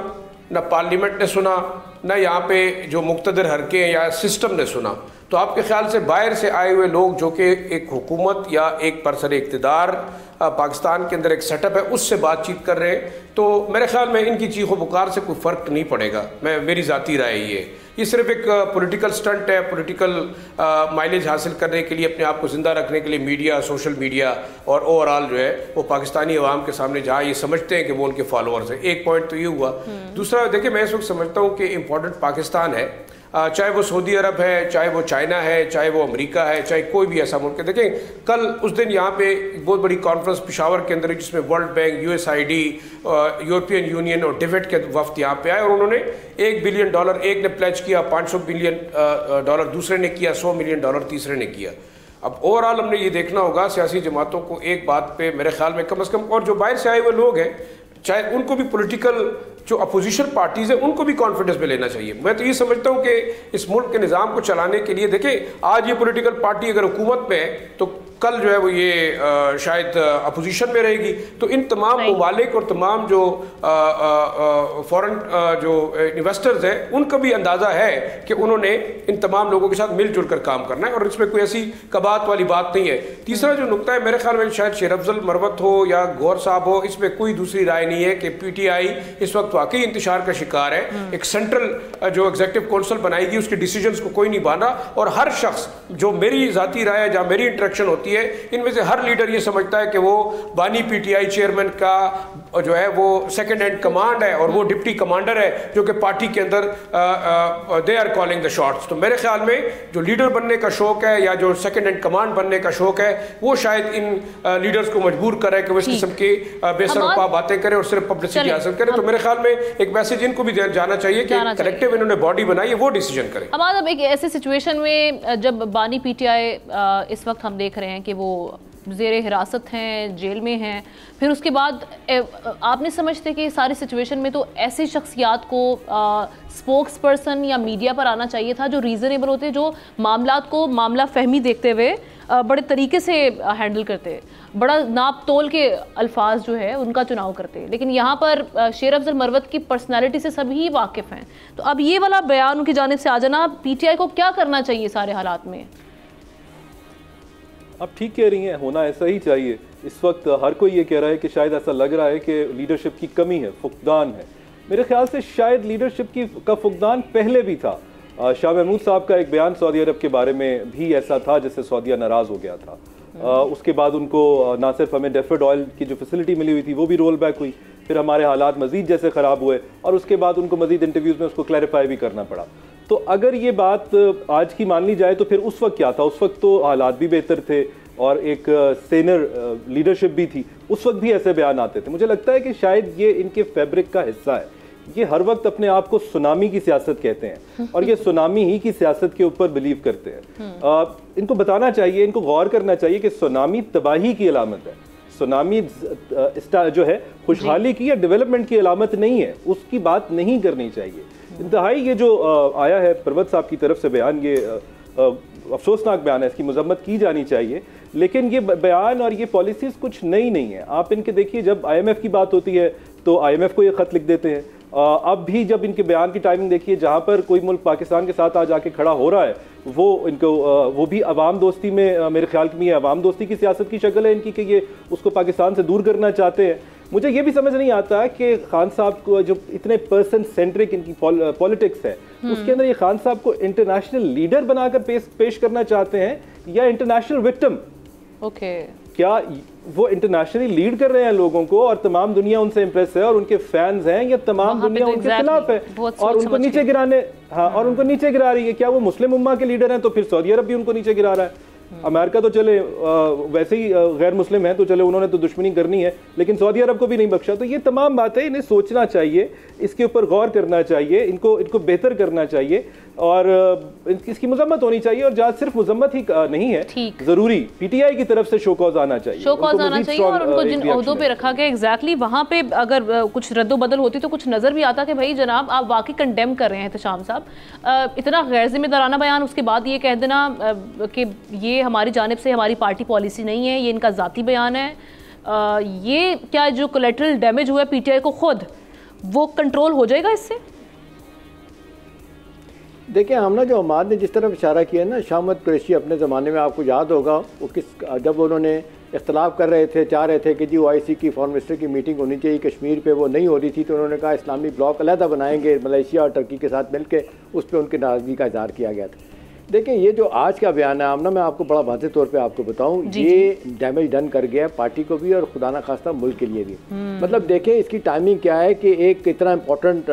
E: ना पार्लियामेंट ने सुना, ना यहाँ पे जो मुक्तदर हरके या सिस्टम ने सुना। तो आपके ख्याल से बाहर से आए हुए लोग जो कि एक हुकूमत या एक परसर इक़्तिदार पाकिस्तान के अंदर एक सेटअप है उससे बातचीत कर रहे हैं, तो मेरे ख्याल में इनकी चीखो पुकार से कोई फ़र्क नहीं पड़ेगा। मेरी ज़ाती राय ये सिर्फ एक पॉलिटिकल स्टंट है, पॉलिटिकल माइलेज हासिल करने के लिए, अपने आप को ज़िंदा रखने के लिए मीडिया, सोशल मीडिया और ओवरऑल जो है वो पाकिस्तानी अवाम के सामने जहाँ ये समझते हैं कि वो उनके फॉलोअर्स हैं। एक पॉइंट तो ये हुआ। दूसरा, देखिए मैं इस वक्त समझता हूँ कि इम्पोर्टेंट पाकिस्तान है, चाहे वो सऊदी अरब है, चाहे वो चाइना है, चाहे वो अमेरिका है, चाहे कोई भी ऐसा मुल्क है। देखें, कल उस दिन यहाँ पे एक बहुत बड़ी कॉन्फ्रेंस पेशावर के अंदर जिसमें world bank, USAID, European union और डिवेट के वफ्द यहाँ पे आए, और उन्होंने $1 बिलियन एक ने प्लेज किया, $500 बिलियन दूसरे ने किया, $100 मिलियन तीसरे ने किया। अब ओवरऑल हमने ये देखना होगा सियासी जमातों को एक बात पे मेरे ख्याल में कम से कम, और जो बाहर से आए हुए लोग हैं चाहे उनको भी पॉलिटिकल जो अपोजिशन पार्टीज़ हैं उनको भी कॉन्फिडेंस में लेना चाहिए। मैं तो ये समझता हूँ कि इस मुल्क के निज़ाम को चलाने के लिए, देखिए आज ये पॉलिटिकल पार्टी अगर हुकूमत में है तो कल जो है वो ये शायद अपोजिशन में रहेगी। तो इन तमाम ममालिक और तमाम जो फॉरेन जो इन्वेस्टर्स हैं उनका भी अंदाज़ा है कि उन्होंने इन तमाम लोगों के साथ मिलजुल कर काम करना है, और इसमें कोई ऐसी कबात वाली बात नहीं है। तीसरा जो नुकता है, मेरे ख्याल में शायद शेर अफजल मरवत हो या गौर साहब हो, इसमें कोई दूसरी राय नहीं है कि PTI इस वक्त वाकई इंतशार का शिकार है। एक सेंट्रल जो एग्जीक्यूटिव काउंसिल बनाएगी उसके डिसीजंस को कोई नहीं बांधा, और हर शख्स, जो मेरी ज़ाती राय है, जहाँ मेरी इंटरेक्शन होती है, इनमें से हर लीडर ये समझता है कि वो बानी PTI चेयरमैन का जो है वो सेकंड हैंड कमांड है और वो डिप्टी कमांडर है जो कि पार्टी के अंदर they are calling the shots. तो मेरे ख्याल में जो लीडर बनने का शौक है या जो सेकंड हैंड कमांड बनने का शौक है वो शायद इन लीडर्स को मजबूर करे कि वो इस किस्म की बेसरपा बातें करें और सिर्फ पब्लिसिटी हासिल करें। तो मेरे ख्याल में एक मैसेज इनको भी जाना चाहिए कि कलेक्टिव इन्होंने बॉडी बनाई है, वो डिसीजन करें।
B: अब एक ऐसे सिचुएशन में जब बानी PTI इस वक्त हम देख रहे हैं कि वो ज़ेरे हिरासत हैं, जेल में हैं, फिर उसके बाद आप नहीं समझते कि सारी सिचुएशन में तो ऐसी शख्सियात को स्पोक्स पर्सन या मीडिया पर आना चाहिए था जो रीज़नेबल होते, जो मामलात को मामला फहमी देखते हुए बड़े तरीके से हैंडल करते, बड़ा नाप तोल के अल्फाज जो है उनका चुनाव करते। लेकिन यहाँ पर शेर अफजल मरवत की पर्सनैलिटी से सभी वाकिफ़ हैं। तो अब ये वाला बयान उनकी जानिब से आ जाना, PTI को क्या करना चाहिए सारे हालात में?
F: आप ठीक कह रही हैं, होना ऐसा ही चाहिए। इस वक्त हर कोई ये कह रहा है कि शायद ऐसा लग रहा है कि लीडरशिप की कमी है, फुकदान है। मेरे ख्याल से शायद लीडरशिप का फुकदान पहले भी था। शाह महमूद साहब का एक बयान सऊदी अरब के बारे में भी ऐसा था जिससे सऊदीया नाराज़ हो गया था। उसके बाद उनको ना सिर्फ हमें डेफर्ड ऑयल की जो फैसिलिटी मिली हुई थी वो भी रोल बैक हुई, फिर हमारे हालात मज़ीद जैसे ख़राब हुए और उसके बाद उनको मज़ीद इंटरव्यूज़ में उसको क्लैरिफाई भी करना पड़ा। तो अगर ये बात आज की मान ली जाए तो फिर उस वक्त क्या था? उस वक्त तो हालात भी बेहतर थे और एक सेनर लीडरशिप भी थी, उस वक्त भी ऐसे बयान आते थे। मुझे लगता है कि शायद ये इनके फैब्रिक का हिस्सा है ये हर वक्त अपने आप को सुनामी की सियासत कहते हैं और ये सुनामी ही की सियासत के ऊपर बिलीव करते हैं। इनको बताना चाहिए, इनको गौर करना चाहिए कि सुनामी तबाही की अलामत है। सुनामी जो है खुशहाली की या डेवलपमेंट की अलामत नहीं है, उसकी बात नहीं करनी चाहिए। इंतहाई ये जो आया है परवत साहब की तरफ से बयान, ये अफसोसनाक बयान है, इसकी मजम्मत की जानी चाहिए। लेकिन ये बयान और ये पॉलिसीज़ कुछ नई नहीं है। आप इनके देखिए, जब IMF की बात होती है तो IMF को ये ख़त लिख देते हैं। अब भी जब इनके बयान की टाइमिंग देखिए, जहाँ पर कोई मुल्क पाकिस्तान के साथ आज आके खड़ा हो रहा है, वो भी अवाम दोस्ती में, मेरे ख्याल में ये अवाम दोस्ती की सियासत की शक्ल है इनकी, कि ये उसको पाकिस्तान से दूर करना चाहते हैं। मुझे ये भी समझ नहीं आता कि खान साहब को जो इतने पर्सन सेंट्रिक इनकी पॉलिटिक्स है, उसके अंदर ये खान साहब को इंटरनेशनल लीडर बनाकर पेश करना चाहते हैं या इंटरनेशनल विक्टिम। क्या वो इंटरनेशनली लीड कर रहे हैं लोगों को और तमाम दुनिया उनसे इंप्रेस है और उनके फैंस हैं, या तमाम दुनिया उनके खिलाफ है और उनको नीचे गिराने, और उनको नीचे गिरा रही है? क्या वो मुस्लिम उम्मा के लीडर हैं तो फिर सऊदी अरब भी उनको नीचे गिरा रहा है। अमेरिका तो चले वैसे ही गैर मुस्लिम है, तो चले उन्होंने तो दुश्मनी करनी है, लेकिन सऊदी अरब को भी नहीं बख्शा। तो ये तमाम बातें इन्हें सोचना चाहिए, इसके ऊपर गौर करना चाहिए, इनको बेहतर करना चाहिए और इसकी मजम्मत होनी चाहिए। और जहाँ सिर्फ मजम्मत ही नहीं है, जरूरी PTI की तरफ से शोकॉज आना चाहिए,
B: शोकॉज आना चाहिए और उनको जिन ओहदों पे रखा गया एग्जैक्टली वहाँ पे अगर कुछ रद्दोबदल होती तो कुछ नजर भी आता कि भाई जनाब आप वाकई कंडेम कर रहे हैं एहतशाम साहब, इतना गैर जिम्मेदाराना बयान, उसके बाद ये कह देना कि ये हमारी जानिब से हमारी पार्टी पॉलिसी नहीं है, ये इनका ज़ाती बयान है। ये क्या जो कोलेटरल डैमेज हुआ है PTI को खुद, वो कंट्रोल हो जाएगा इससे?
C: देखिए, हमने जो हमाद ने जिस तरफ इशारा किया ना, शाह महमूद कुरैशी अपने ज़माने में, आपको याद होगा वो जब उन्होंने इख्तलाफ कर रहे थे, चाह रहे थे कि जी OIC की फॉरेन मिनिस्टर की मीटिंग होनी चाहिए कश्मीर पे, वो नहीं हो रही थी, तो उन्होंने कहा इस्लामी ब्लॉक अलहदा बनाएंगे, मलेशिया और टर्की के साथ मिलकर, उस पर उनकी नाराज़गी का इज़हार किया गया था। देखिए, ये जो आज का बयान है आमना, मैं आपको बड़ा वाज़ेह तौर पे आपको बताऊं, ये डैमेज डन कर गया पार्टी को भी और खुदा ना खास्ता मुल्क के लिए भी। मतलब देखें इसकी टाइमिंग क्या है कि एक इतना इंपॉर्टेंट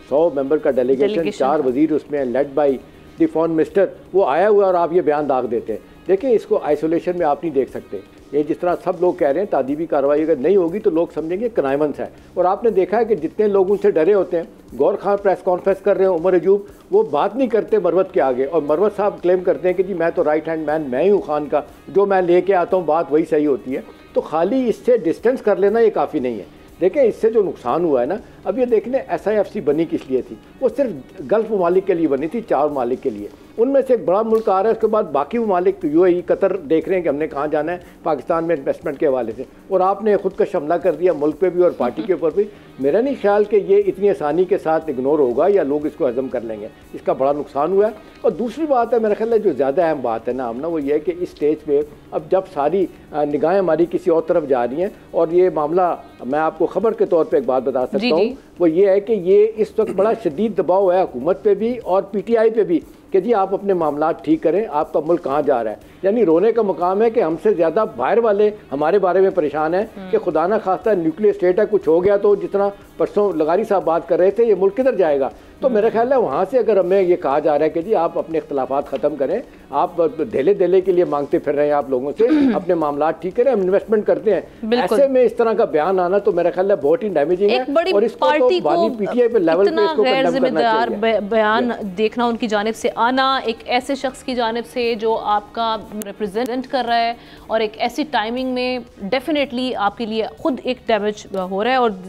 C: 100 मेंबर का डेलीगेशन, 4 वजीर उसमें led by the foreign minister, वो आया हुआ और आप ये बयान दाग देते हैं। देखिए, इसको आइसोलेशन में आप नहीं देख सकते। ये जिस तरह सब लोग कह रहे हैं तादीबी कार्रवाई अगर नहीं होगी तो लोग समझेंगे कनाइमंस है। और आपने देखा है कि जितने लोग उनसे डरे होते हैं, गौर खान प्रेस कॉन्फ्रेंस कर रहे हैं, उमर अयूब, वो बात नहीं करते मरवत के आगे, और मरवत साहब क्लेम करते हैं कि जी मैं तो राइट हैंड मैन मैं ही हूँ खान का, जो मैं लेके आता हूँ बात वही सही होती है। तो खाली इससे डिस्टेंस कर लेना ये काफ़ी नहीं है। देखें, इससे जो नुकसान हुआ है ना, अब ये देखने SIFC बनी किस लिए थी, वो सिर्फ गल्फ ममालिक के लिए बनी थी, 4 ममालिक के लिए। उनमें से एक बड़ा मुल्क आ रहा है, उसके बाद बाकी ममालिक UAE, कतर देख रहे हैं कि हमने कहाँ जाना है पाकिस्तान में इन्वेस्टमेंट के हवाले से, और आपने खुद का हमला कर दिया मुल्क पे भी और पार्टी के ऊपर भी। मेरा नहीं ख्याल कि ये इतनी आसानी के साथ इग्नोर होगा या लोग इसको हजम कर लेंगे। इसका बड़ा नुकसान हुआ है। और दूसरी बात है, मेरा ख्याल है जो ज़्यादा अहम बात है ना आमना, वो ये है कि इस स्टेज पे अब जब सारी निगाहें हमारी किसी और तरफ जा रही हैं, और ये मामला मैं आपको खबर के तौर पर एक बात बता सकता हूँ, वो ये है कि ये इस वक्त बड़ा शदीद दबाव है हुकूमत पे भी और PTI पे भी कि जी आप अपने मामला ठीक करें, आपका मुल्क कहाँ जा रहा है। यानी रोने का मुकाम है कि हमसे ज़्यादा बाहर वाले हमारे बारे में परेशान हैं कि खुदा ना खास्ता न्यूक्लियर स्टेट है, कुछ हो गया तो जितना परसों लगारी साहब बात कर रहे थे, ये मुल्क किधर जाएगा। तो मेरा ख्याल है वहाँ से अगर हमें ये कहा जा रहा है कि जी आप अपने इख्तलाफात ख़त्म करें, आप धेले के लिए मांगते फिर रहे हैं आप लोगों से, अपने मामला ठीक करें, हम इन्वेस्टमेंट करते हैं, ऐसे में इस तरह का बयान आना तो मेरा ख्याल है बहुत ही डैमेजिंग है। और इसको तो बानी PTI पे लेवल पे इसको कंडेम करना चाहिए।
B: बयान देखना उनकी जानिब से आना, एक ऐसे शख्स की जानिब से जो आपका रिप्रेजेंट कर रहा है और एक ऐसी टाइमिंग में, डेफिनेटली आपके लिए खुद एक डैमेज हो रहा है। और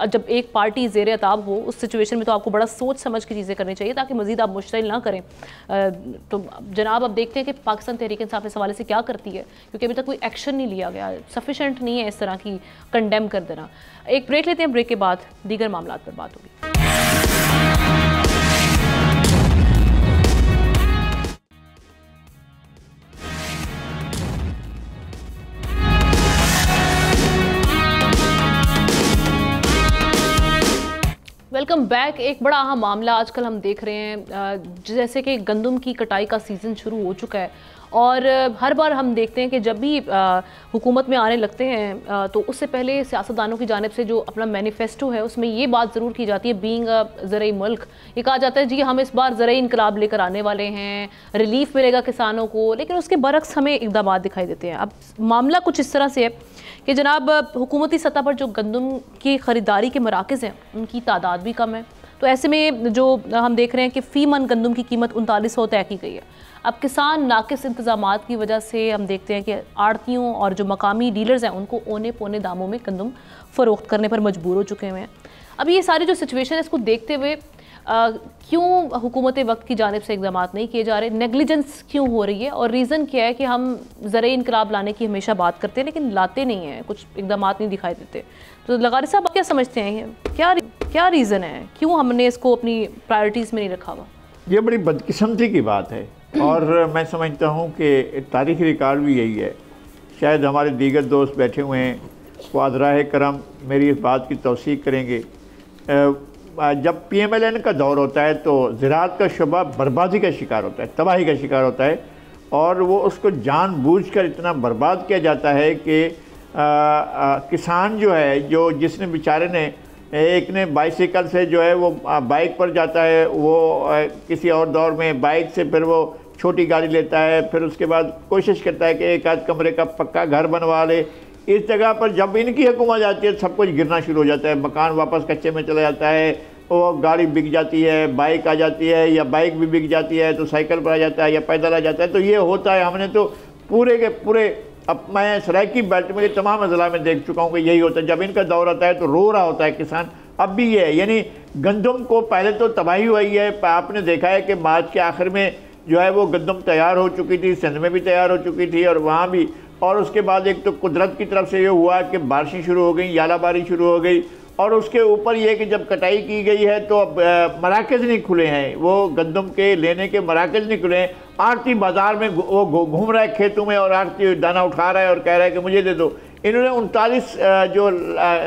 B: जब एक पार्टी ज़ेर अताब हो उस सिचुएशन में तो आपको बड़ा सोच समझ के चीज़ें करनी चाहिए ताकि मज़ीद आप मुश्तिल ना करें। तो जनाब अब देखते हैं कि पाकिस्तान तहरीक इंसाफ इस हवाले से क्या करती है, क्योंकि अभी तक कोई एक्शन नहीं लिया गया, सफिशेंट नहीं है इस तरह की कंडेम कर देना। एक ब्रेक लेते हैं, ब्रेक के बाद दीगर मामलात पर बात होगी। Welcome back. एक बड़ा अहम मामला आजकल हम देख रहे हैं, जैसे कि गंदम की कटाई का सीज़न शुरू हो चुका है और हर बार हम देखते हैं कि जब भी हुकूमत में आने लगते हैं तो उससे पहले सियासतदानों की जानिब से जो अपना मैनिफेस्टो है उसमें ये बात ज़रूर की जाती है, बीइंग अ ज़रई मुल्क, ये कहा जाता है जी हम इस बार ज़रई इनकलाब लेकर आने वाले हैं, रिलीफ मिलेगा किसानों को, लेकिन उसके बरक्स हमें इक़दाम दिखाई देते हैं। अब मामला कुछ इस तरह से है कि जनाब हुकूमती सतह पर जो गंदम की ख़रीदारी के मराकज़ हैं उनकी तादाद भी कम है, तो ऐसे में जो हम देख रहे हैं कि फ़ी मन गंदम की कीमत 3900 तय की गई है। अब किसान नाकिस इंतज़ामात की वजह से हम देखते हैं कि आड़तियों और जो मकामी डीलर्स हैं उनको औने पौने दामों में गंदम फ़रोख्त करने पर मजबूर हो चुके हुए हैं। अब ये सारी जो सिचुएशन है इसको देखते हुए क्यों हुकूमत वक्त की जानिब से इक़दाम नहीं किए जा रहे, नेगलिजेंस क्यों हो रही है, और रीज़न क्या है कि हम ज़रई इनकलाब लाने की हमेशा बात करते हैं लेकिन लाते नहीं हैं, कुछ इक़दाम नहीं दिखाई देते। तो लगारी साहब आप क्या समझते हैं, क्या रीज़न है, क्यों हमने इसको अपनी प्रायोरिटीज़ में नहीं रखा हुआ?
D: ये बड़ी बदकिस्मती की बात है और मैं समझता हूँ कि तारीख़ी रिकॉर्ड भी यही है। शायद हमारे दीगर दोस्त बैठे हुए हैं वो आदराह करम मेरी इस बात की तौसीक करेंगे। जब PMLN का दौर होता है तो ज़राअत का शुबा बर्बादी का शिकार होता है, तबाही का शिकार होता है, और वो उसको जानबूझकर इतना बर्बाद किया जाता है कि किसान जो है, जो जिसने बेचारे ने एक ने बाइसिकल से जो है वो बाइक पर जाता है, वो किसी और दौर में बाइक से फिर वो छोटी गाड़ी लेता है, फिर उसके बाद कोशिश करता है कि एक आध कमरे का पक्का घर बनवा ले। इस जगह पर जब इनकी हुकूमत आती है सब कुछ गिरना शुरू हो जाता है, मकान वापस कच्चे में चला जाता है, वो गाड़ी बिक जाती है, बाइक आ जाती है, या बाइक भी बिक जाती है तो साइकिल पर आ जाता है या पैदल आ जाता है। तो ये होता है, हमने तो पूरे के पूरे, अब मैं सराइकी बेल्ट में तमाम अजला में देख चुका हूँ कि यही होता है। जब इनका दौर आता है तो रो रहा होता है किसान। अब भी ये है, यानी गंदम को पहले तो तबाही हुई है, आपने देखा है कि मार्च के आखिर में जो है वो गंदम तैयार हो चुकी थी, सिंध में भी तैयार हो चुकी थी और वहाँ भी, और उसके बाद एक तो कुदरत की तरफ से ये हुआ कि बारिशें शुरू हो गई, यालाबारी शुरू हो गई, और उसके ऊपर ये कि जब कटाई की गई है तो अब मराकज़ नहीं खुले हैं, वो गंदम के लेने के मराकज़ नहीं खुले हैं। आड़ती बाज़ार में वो घूम रहा है खेतों में और आड़ती दाना उठा रहा है और कह रहा है कि मुझे दे दो। इन्होंने 39 जो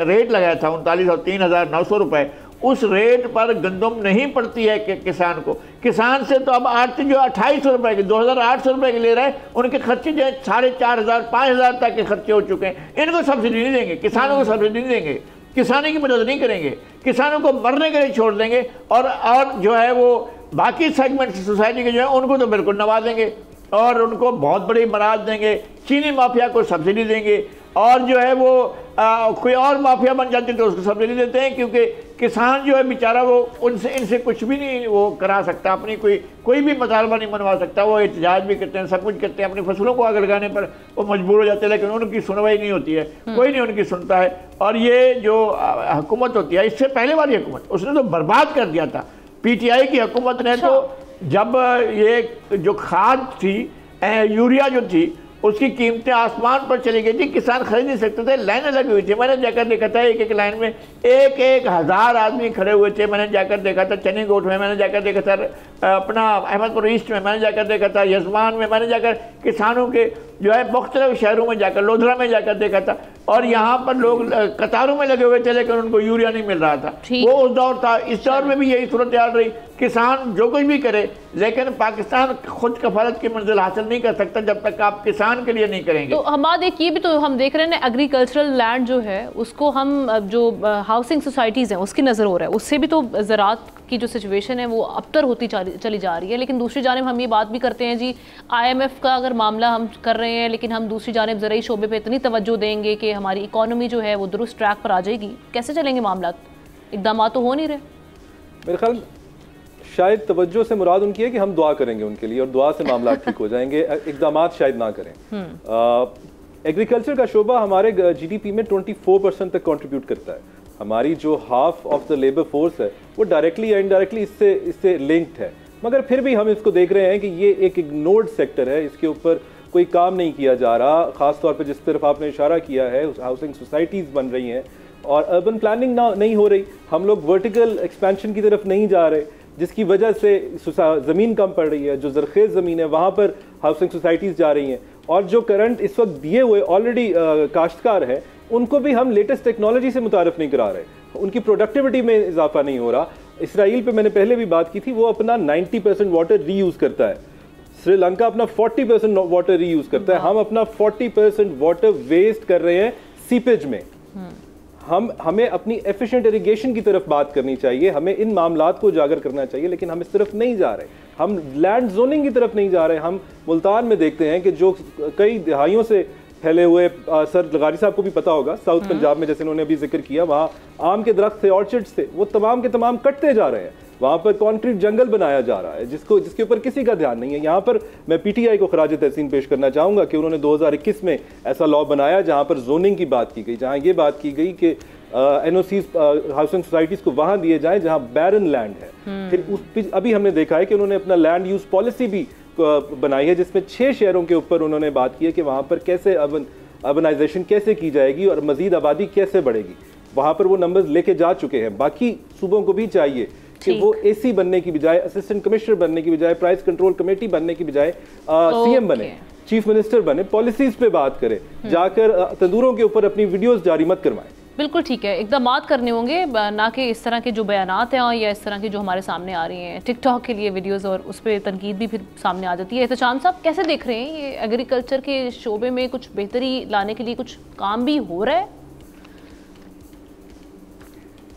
D: रेट लगाया था 39 और 3,900 रुपये, उस रेट पर गंदम नहीं पड़ती है कि किसान को। किसान से तो अब आड़ती जो 2,800 रुपये की 2,800 रुपये के ले रहा है, उनके खर्चे जो है 4,500 5,000 तक के खर्चे हो चुके हैं। इनको सब्सिडी नहीं देंगे, किसानों को सब्सिडी नहीं देंगे, किसानी की मदद नहीं करेंगे, किसानों को मरने के लिए छोड़ देंगे, और जो है वो बाकी सेगमेंट सोसाइटी के जो है उनको तो बिल्कुल नवा देंगे और उनको बहुत बड़ी मराद देंगे। चीनी माफिया को सब्सिडी देंगे, और जो है वो कोई और माफिया बन जाती है तो उसको सब्सिडी देते हैं, क्योंकि किसान जो है बेचारा वो इनसे कुछ भी नहीं वो करा सकता, अपनी कोई भी मुतालबा नहीं मनवा सकता। वो एहतजाज भी करते हैं, सब कुछ करते हैं, अपनी फसलों को आग लगाने पर वो मजबूर हो जाते हैं, लेकिन उनकी सुनवाई नहीं होती है, कोई नहीं उनकी सुनता है। और ये जो हुकूमत होती है, इससे पहले वाली हुकूमत उसने तो बर्बाद कर दिया था। PTI की हुकूमत ने तो जब ये जो खाद थी, यूरिया जो थी, उसकी कीमतें आसमान पर चली गई थी, किसान खरीद नहीं सकते थे, लाइनें लगी हुई थी। मैंने जाकर देखा था एक लाइन में 1,000 आदमी खड़े हुए थे। मैंने जाकर देखा था चनीगोट में, मैंने जाकर देखा था अपना अहमदपुर ईस्ट में, मैंने जाकर देखा था यजमान में, मैंने जाकर किसानों के जो है मुख्तलिफ शहरों में जाकर, लोधरा में जाकर देखा था, और यहाँ पर लोग कतारों में लगे हुए थे लेकिन उनको यूरिया नहीं मिल रहा था। वो उस दौर था। इस दौर में भी यही सूरत हाल रही। किसान जो कुछ भी करे, लेकिन पाकिस्तान खुद कफालत की मंजिल हासिल नहीं कर सकता जब तक आप किसान के लिए नहीं करेंगे।
B: तो हमारा एक ये भी तो हम देख रहे हैं ना, एग्रीकल्चरल लैंड जो है उसको हम जो हाउसिंग सोसाइटीज़ हैं उसकी नज़र हो रहा है, उससे भी तो ज़राअत की जो सिचुएशन है वो अबतर होती चली जा रही है। लेकिन दूसरी जानिब हम ये बात भी करते हैं जी, IMF का अगर मामला हम कर रहे हैं, लेकिन हम दूसरी जानिब ज़रई शोबे पे इतनी तवज्जो देंगे कि हमारी इकॉनमी जो है वो दुरुस्त ट्रैक पर आ जाएगी। कैसे चलेंगे मामला? इक़दाम तो हो नहीं रहे।
F: मेरे ख्याल शायद तवज्जो से मुराद उनकी है कि हम दुआ करेंगे उनके लिए और दुआ से मामला ठीक हो जाएंगे, इक़दाम शायद ना करें। एग्रीकल्चर का शोबा हमारे GDP में 24% तक कंट्रीब्यूट करता है। हमारी जो half of the labour force है वो डायरेक्टली या इनडायरेक्टली इससे लिंक्ड है, मगर फिर भी हम इसको देख रहे हैं कि ये एक इग्नोर्ड सेक्टर है, इसके ऊपर कोई काम नहीं किया जा रहा। ख़ास तौर पे जिस तरफ आपने इशारा किया है, हाउसिंग सोसाइटीज़ बन रही हैं और अर्बन प्लानिंग नहीं हो रही। हम लोग वर्टिकल एक्सपेंशन की तरफ नहीं जा रहे, जिसकी वजह से ज़मीन कम पड़ रही है। जो ज़रखेज़ ज़मीन है वहाँ पर हाउसिंग सोसाइटीज़ जा रही हैं, और जो करंट इस वक्त दिए हुए ऑलरेडी काश्तकार हैं उनको भी हम लेटेस्ट टेक्नोलॉजी से मुतारफ़ नहीं करा रहे, उनकी प्रोडक्टिविटी में इजाफा नहीं हो रहा। इसराइल पे मैंने पहले भी बात की थी, वो अपना 90% वाटर रीयूज़ करता है। श्रीलंका अपना 40% वाटर रीयूज करता है, हम अपना 40% वाटर वेस्ट कर रहे हैं सीपेज में। हमें अपनी एफिशिएंट इरिगेशन की तरफ बात करनी चाहिए, हमें इन मामलात को उजागर करना चाहिए, लेकिन हम इस तरफ नहीं जा रहे। हम लैंड जोनिंग की तरफ नहीं जा रहे। हम मुल्तान में देखते हैं कि जो कई दहाइयों से फैले हुए, सर लगारी साहब को भी पता होगा, साउथ पंजाब में जैसे उन्होंने अभी जिक्र किया, वहाँ आम के दरख्त थे, ऑर्चिड्स थे, वो तमाम के तमाम कटते जा रहे हैं। वहाँ पर कॉन्क्रीट जंगल बनाया जा रहा है जिसके ऊपर किसी का ध्यान नहीं है। यहाँ पर मैं पीटीआई को खराज तहसीन पेश करना चाहूँगा कि उन्होंने 2021 में ऐसा लॉ बनाया जहाँ पर जोनिंग की बात की गई, जहाँ ये बात की गई कि एनओसीज हाउसिंग सोसाइटीज़ को वहाँ दिए जाएँ जहाँ बैरन लैंड है। फिर अभी हमने देखा है कि उन्होंने अपना लैंड यूज़ पॉलिसी भी बनाई है जिसमें 6 शहरों के ऊपर उन्होंने बात की है कि वहाँ पर कैसे अर्बनाइजेशन कैसे की जाएगी और मज़ीद आबादी कैसे बढ़ेगी। वहाँ पर वो नंबर्स लेके जा चुके हैं। बाकी सूबों को भी चाहिए कि वो एसी बनने की बजाय, असिस्टेंट कमिश्नर बनने की बजाय, प्राइस कंट्रोल कमेटी बनने की बजाय सीएम बने, चीफ मिनिस्टर बने, पॉलिसीज पे बात करें, जाकर तंदूरों के ऊपर अपनी वीडियोस जारी मत करवाएं।
B: बिल्कुल ठीक है, इक़दामात करने होंगे, ना कि इस तरह के जो बयानात हैं या इस तरह की जो हमारे सामने आ रही हैं टिकटॉक के लिए वीडियोस और उस पर तनकीद भी फिर सामने आ जाती है। एहतशाम साहब कैसे देख रहे हैं ये एग्रीकल्चर के शोबे में कुछ बेहतरी लाने के लिए कुछ काम भी हो रहा है?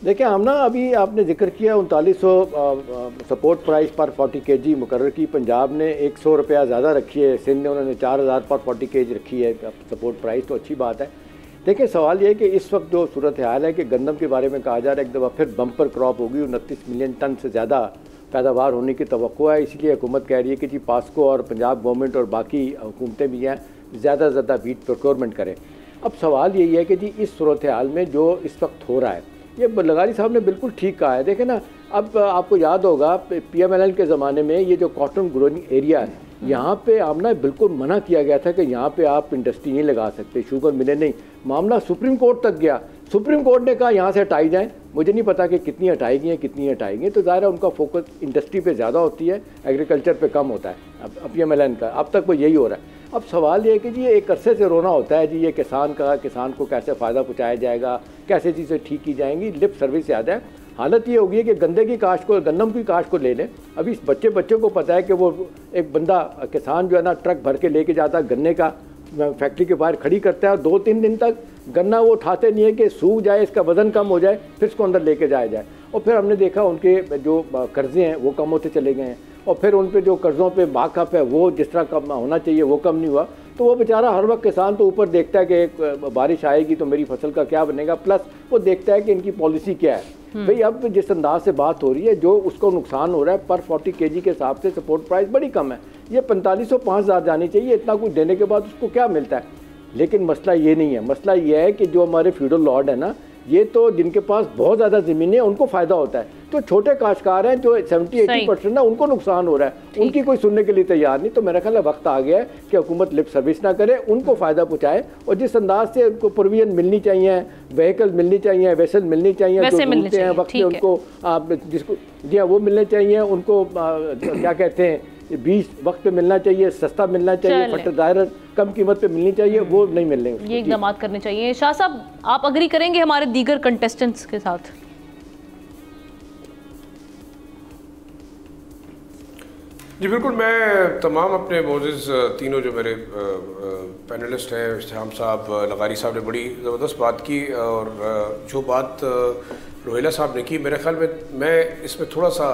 C: देखिए हम ना, अभी आपने जिक्र किया 3900 सपोर्ट प्राइस पर 40 kg मुकर्रर की। पंजाब ने 100 रुपया ज़्यादा रखी है, सिंध ने उन्होंने 4000 पर 40 kg रखी है सपोर्ट प्राइस, तो अच्छी बात है। देखिए सवाल ये है कि इस वक्त जो सूरत हाल है कि गंदम के बारे में कहा जा रहा है एक दफ़ा फिर बम्पर क्रॉप होगी, 29 मिलियन टन से ज़्यादा पैदावार होने की तवक्को है। इसलिए हुकूमत कह रही है कि जी पास्को और पंजाब गवर्नमेंट और बाकी हुकूमतें भी हैं ज़्यादा से ज़्यादा वीट प्रोक्योरमेंट करें। अब सवाल यही है कि जी इस सूरत हाल में जो इस वक्त हो रहा है, ये लगारी साहब ने बिल्कुल ठीक कहा है। देखें ना, अब आपको याद होगा PMLN के ज़माने में ये जो कॉटन ग्रोइंग एरिया है, यहाँ पे आमना बिल्कुल मना किया गया था कि यहाँ पे आप इंडस्ट्री नहीं लगा सकते, शुगर मिले नहीं। मामला सुप्रीम कोर्ट तक गया, सुप्रीम कोर्ट ने कहा यहाँ से हटाई जाए। मुझे नहीं पता कि कितनी हटाई गई हैं, कितनी हटाई गई, तो ज़ाहिर है उनका फोकस इंडस्ट्री पे ज़्यादा होती है, एग्रीकल्चर पे कम होता है। अब PMLN का अब तक वो यही हो रहा है। अब सवाल ये है कि जी एक अरसे से रोना होता है जी ये किसान को कैसे फ़ायदा पहुँचाया जाएगा, कैसे चीज़ें ठीक की जाएंगी, लिप सर्विस ज़्यादा है। हालत ये होगी कि गंदे की काश्त को, गंदम की काश्त को ले लें। अभी इस बच्चे को पता है कि वो एक बंदा किसान जो है ना ट्रक भर के लेके जाता है गन्ने का, फैक्ट्री के बाहर खड़ी करता है और 2-3 दिन तक गन्ना वो उठाते नहीं है कि सूख जाए, इसका वज़न कम हो जाए, फिर इसको अंदर लेके जाया जाए। और फिर हमने देखा उनके जो कर्ज़े हैं वो कम होते चले गए हैं, और फिर उन पे जो कर्ज़ों पे मार्कअप है वो जिस तरह कम होना चाहिए वो कम नहीं हुआ। तो वो बेचारा हर वक्त किसान तो ऊपर देखता है कि बारिश आएगी तो मेरी फसल का क्या बनेगा, प्लस वो देखता है कि इनकी पॉलिसी क्या है। भाई अब जिस अंदाज से बात हो रही है, जो उसको नुकसान हो रहा है पर 40 kg के हिसाब से सपोर्ट प्राइस बड़ी कम है। ये 4500-5000 जानी चाहिए, इतना कुछ देने के बाद उसको क्या मिलता है। लेकिन मसला ये नहीं है, मसला ये है कि जो हमारे फ्यूडल लॉर्ड है ना, ये तो जिनके पास बहुत ज़्यादा ज़मीन है उनको फ़ायदा होता है, तो छोटे काश्तकार हैं जो 70-80% ना उनको नुकसान हो रहा है, उनकी कोई सुनने के लिए तैयार नहीं। तो मेरा ख्याल है वक्त आ गया है कि हुकूमत लिप सर्विस ना करे, उनको फ़ायदा पहुँचाए, और जिस अंदाज से उनको प्रोविजन मिलनी चाहिए, व्हीकल मिलनी चाहिए, वेसल मिलनी चाहिए, जो ढूंढते हैं वक्त में उनको जिसको जी हाँ वो मिलने चाहिए, उनको क्या कहते हैं बीज वक्त पे मिलना चाहिए, सस्ता मिलना चाहिए, फर्टिलाइजर कम कीमत पे मिलनी चाहिए, वो नहीं मिल रहे।
B: ये इक़दाम करने चाहिए। शाह साहब आप अग्री करेंगे हमारे दीगर कंटेस्टेंट्स के साथ?
E: जी बिल्कुल, मैं तमाम अपने मोअज़्ज़िज़ तीनों जो मेरे पैनलिस्ट हैं, इस्तेहाम साहब, लगारी साहब ने बड़ी ज़बरदस्त बात की, और जो बात रोहिला साहब ने की, मेरे ख्याल में मैं इसमें थोड़ा सा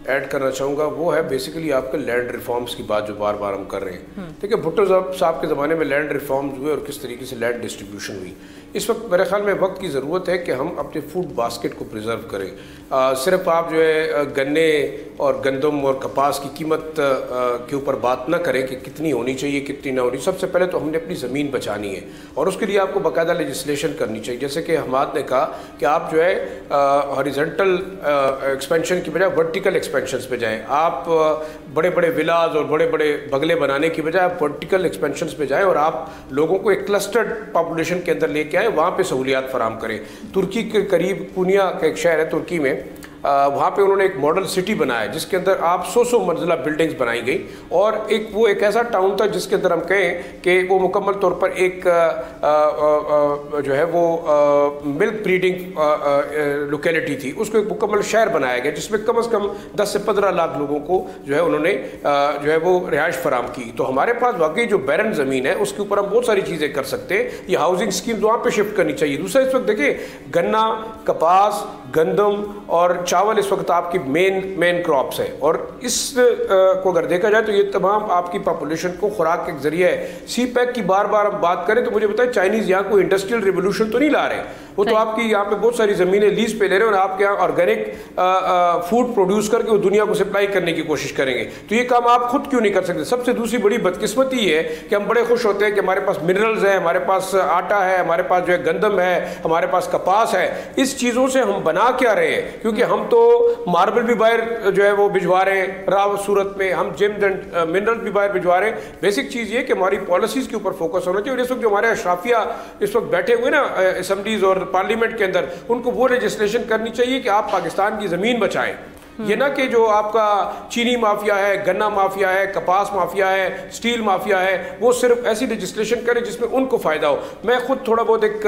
E: ऐड करना चाहूँगा, वो है बेसिकली आपके लैंड रिफॉर्म्स की बात जो बार बार हम कर रहे हैं। देखिए भुट्टो साहब के ज़माने में लैंड रिफॉर्म्स हुए और किस तरीके से लैंड डिस्ट्रीब्यूशन हुई। इस वक्त मेरे ख्याल में वक्त की ज़रूरत है कि हम अपने फूड बास्केट को प्रिजर्व करें। सिर्फ आप जो है गन्ने और गंदम और कपास की कीमत के ऊपर बात ना करें कि कितनी होनी चाहिए कितनी ना होनी। सबसे पहले तो हमने अपनी ज़मीन बचानी है, और उसके लिए आपको बाकायदा लेजिस्लेशन करनी चाहिए। जैसे कि हमाद ने कहा कि आप जो है हॉरिजॉन्टल एक्सपेंशन की बजाय वर्टिकल एक्सपेंशन पे जाएँ। आप बड़े बड़े विलाज और बड़े बड़े बगले बनाने की बजाय आप वर्टिकल एक्सपेंशन पे जाएँ, और आप लोगों को एक क्लस्टर्ड पॉपुलेशन के अंदर लेके आए, वहाँ पे सहूलियात फराम करें। तुर्की के करीब कुनिया का एक शहर है तुर्की में, वहाँ पे उन्होंने एक मॉडल सिटी बनाया जिसके अंदर आप 100 मंजिला बिल्डिंग्स बनाई गई और वो एक ऐसा टाउन था जिसके अंदर हम कहें कि वो मुकम्मल तौर पर एक जो है वो मिल्क ब्रीडिंग लोकेलिटी थी, उसको एक मुकम्मल शहर बनाया गया जिसमें कम से कम 10 से 15 लाख लोगों को जो है उन्होंने जो है वो रिहाइश फराम की। तो हमारे पास वाकई जो बैरन ज़मीन है उसके ऊपर हम बहुत सारी चीज़ें कर सकते हैं। ये हाउसिंग स्कीम वहाँ पे शिफ्ट करनी चाहिए। दूसरा, इस वक्त देखिए गन्ना, कपास, गंदम और चावल इस वक्त आपकी मेन क्रॉप्स है और इस को अगर देखा जाए तो ये तमाम आपकी पॉपुलेशन को खुराक के जरिए है। सी पैक की बार बार हम बात करें तो मुझे बताएं चाइनीज़ यहाँ कोई इंडस्ट्रियल रिवोल्यूशन तो नहीं ला रहे, वो तो आपकी यहाँ पे बहुत सारी ज़मीनें लीज पे ले रहे हैं और आपके यहाँ ऑर्गेनिक फूड प्रोड्यूस करके वो दुनिया को सप्लाई करने की कोशिश करेंगे। तो ये काम आप खुद क्यों नहीं कर सकते? सबसे दूसरी बड़ी बदकिस्मती ये है कि हम बड़े खुश होते हैं कि हमारे पास मिनरल्स है, हमारे पास आटा है, हमारे पास जो है गंदम है, हमारे पास कपास है। इस चीज़ों से हम बना क्या रहे हैं? क्योंकि हम तो मार्बल भी बाहर जो है वो भिजवा रहे हैं राव सूरत में, हम जेम्स एंड मिनरल भी बाहर भिजवा रहे हैं। बेसिक चीज़ ये कि हमारी पॉलिसीज़ के ऊपर फोकस होना चाहिए। और इस वक्त जो हमारे अशराफिया इस वक्त बैठे हुए ना असम्बलीज और पार्लियामेंट के अंदर, उनको वो लेजिस्लेशन करनी चाहिए कि आप पाकिस्तान की ज़मीन बचाएं। ये ना कि जो आपका चीनी माफिया है, गन्ना माफिया है, कपास माफिया है, स्टील माफिया है, वो सिर्फ ऐसी लेजिस्लेशन करे जिसमें उनको फ़ायदा हो। मैं खुद थोड़ा बहुत एक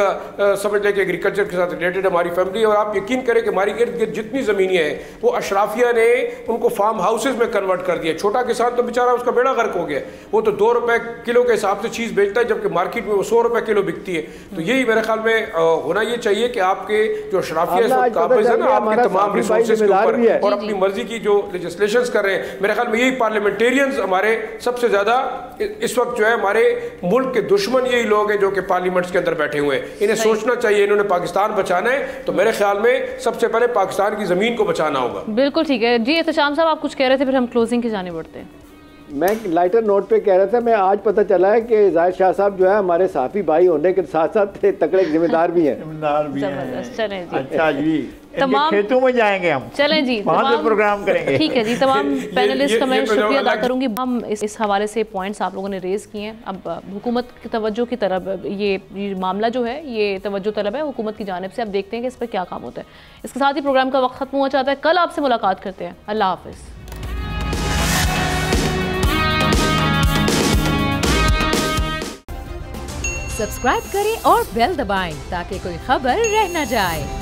E: समझ लें कि एग्रीकल्चर के साथ रिलेटेड हमारी फैमिली, और आप यकीन करें कि हमारी इर्द गिर्द जितनी ज़मीनें हैं वो अशराफिया ने उनको फार्म हाउसेज में कन्वर्ट कर दिया। छोटा किसान तो बेचारा उसका बेड़ा गर्क हो गया, वो तो 2 रुपये किलो के हिसाब से चीज़ बेचता है जबकि मार्केट में वो 100 रुपये किलो बिकती है। तो यही मेरे ख्याल में होना ये चाहिए कि आपके जो अशराफिया काबिज है ना आपके तमाम रिसोर्सेज के ऊपर और अपनी मर्जी की जो लेजिस्लेशंस कर रहे हैं, मेरे ख्याल में यही पार्लियामेंटेरियंस हमारे सबसे ज्यादा इस वक्त जो है हमारे मुल्क के दुश्मन यही लोग हैं जो कि पार्लियामेंट्स के अंदर बैठे हुए हैं। इन्हें सोचना चाहिए, इन्होंने पाकिस्तान बचाना है तो मेरे ख्याल में सबसे पहले पाकिस्तान की जमीन को बचाना होगा।
B: बिल्कुल ठीक है जी। एहतशाम साहब आप कुछ कह रहे थे, फिर हम क्लोजिंग की जाने बढ़ते हैं।
C: मैं लाइटर नोट पे कह रहा था, मैं आज पता चला है कि जाहिद शाह साहब जो है हमारे साफी भाई होने के साथ साथ तकड़े जिम्मेदार भी हैं।
D: जिम्मेदार भी हैं।
B: चलें जी।
D: अच्छा जी, तमाम खेतों में जाएंगे हम।
B: चलें जी,
D: वहाँ पे प्रोग्राम करेंगे।
B: ठीक है जी। तमाम पैनलिस्ट का मैं शुक्रिया अदा करूंगी। हम इस हवाले से पॉइंट्स आप लोगों ने रेज किए हैं। अब हुकूमत की तवज्जो की तरफ ये मामला जो है ये तवज्जो तलब है हुकूमत की जानिब से। अब देखते हैं कि इस पर क्या काम होता है। इसके साथ ही प्रोग्राम का वक्त खत्म हुआ चाहता है। कल आपसे मुलाकात करते हैं। अल्लाह हाफिज़।
A: सब्सक्राइब करें और बेल दबाएं ताकि कोई खबर रह न जाए।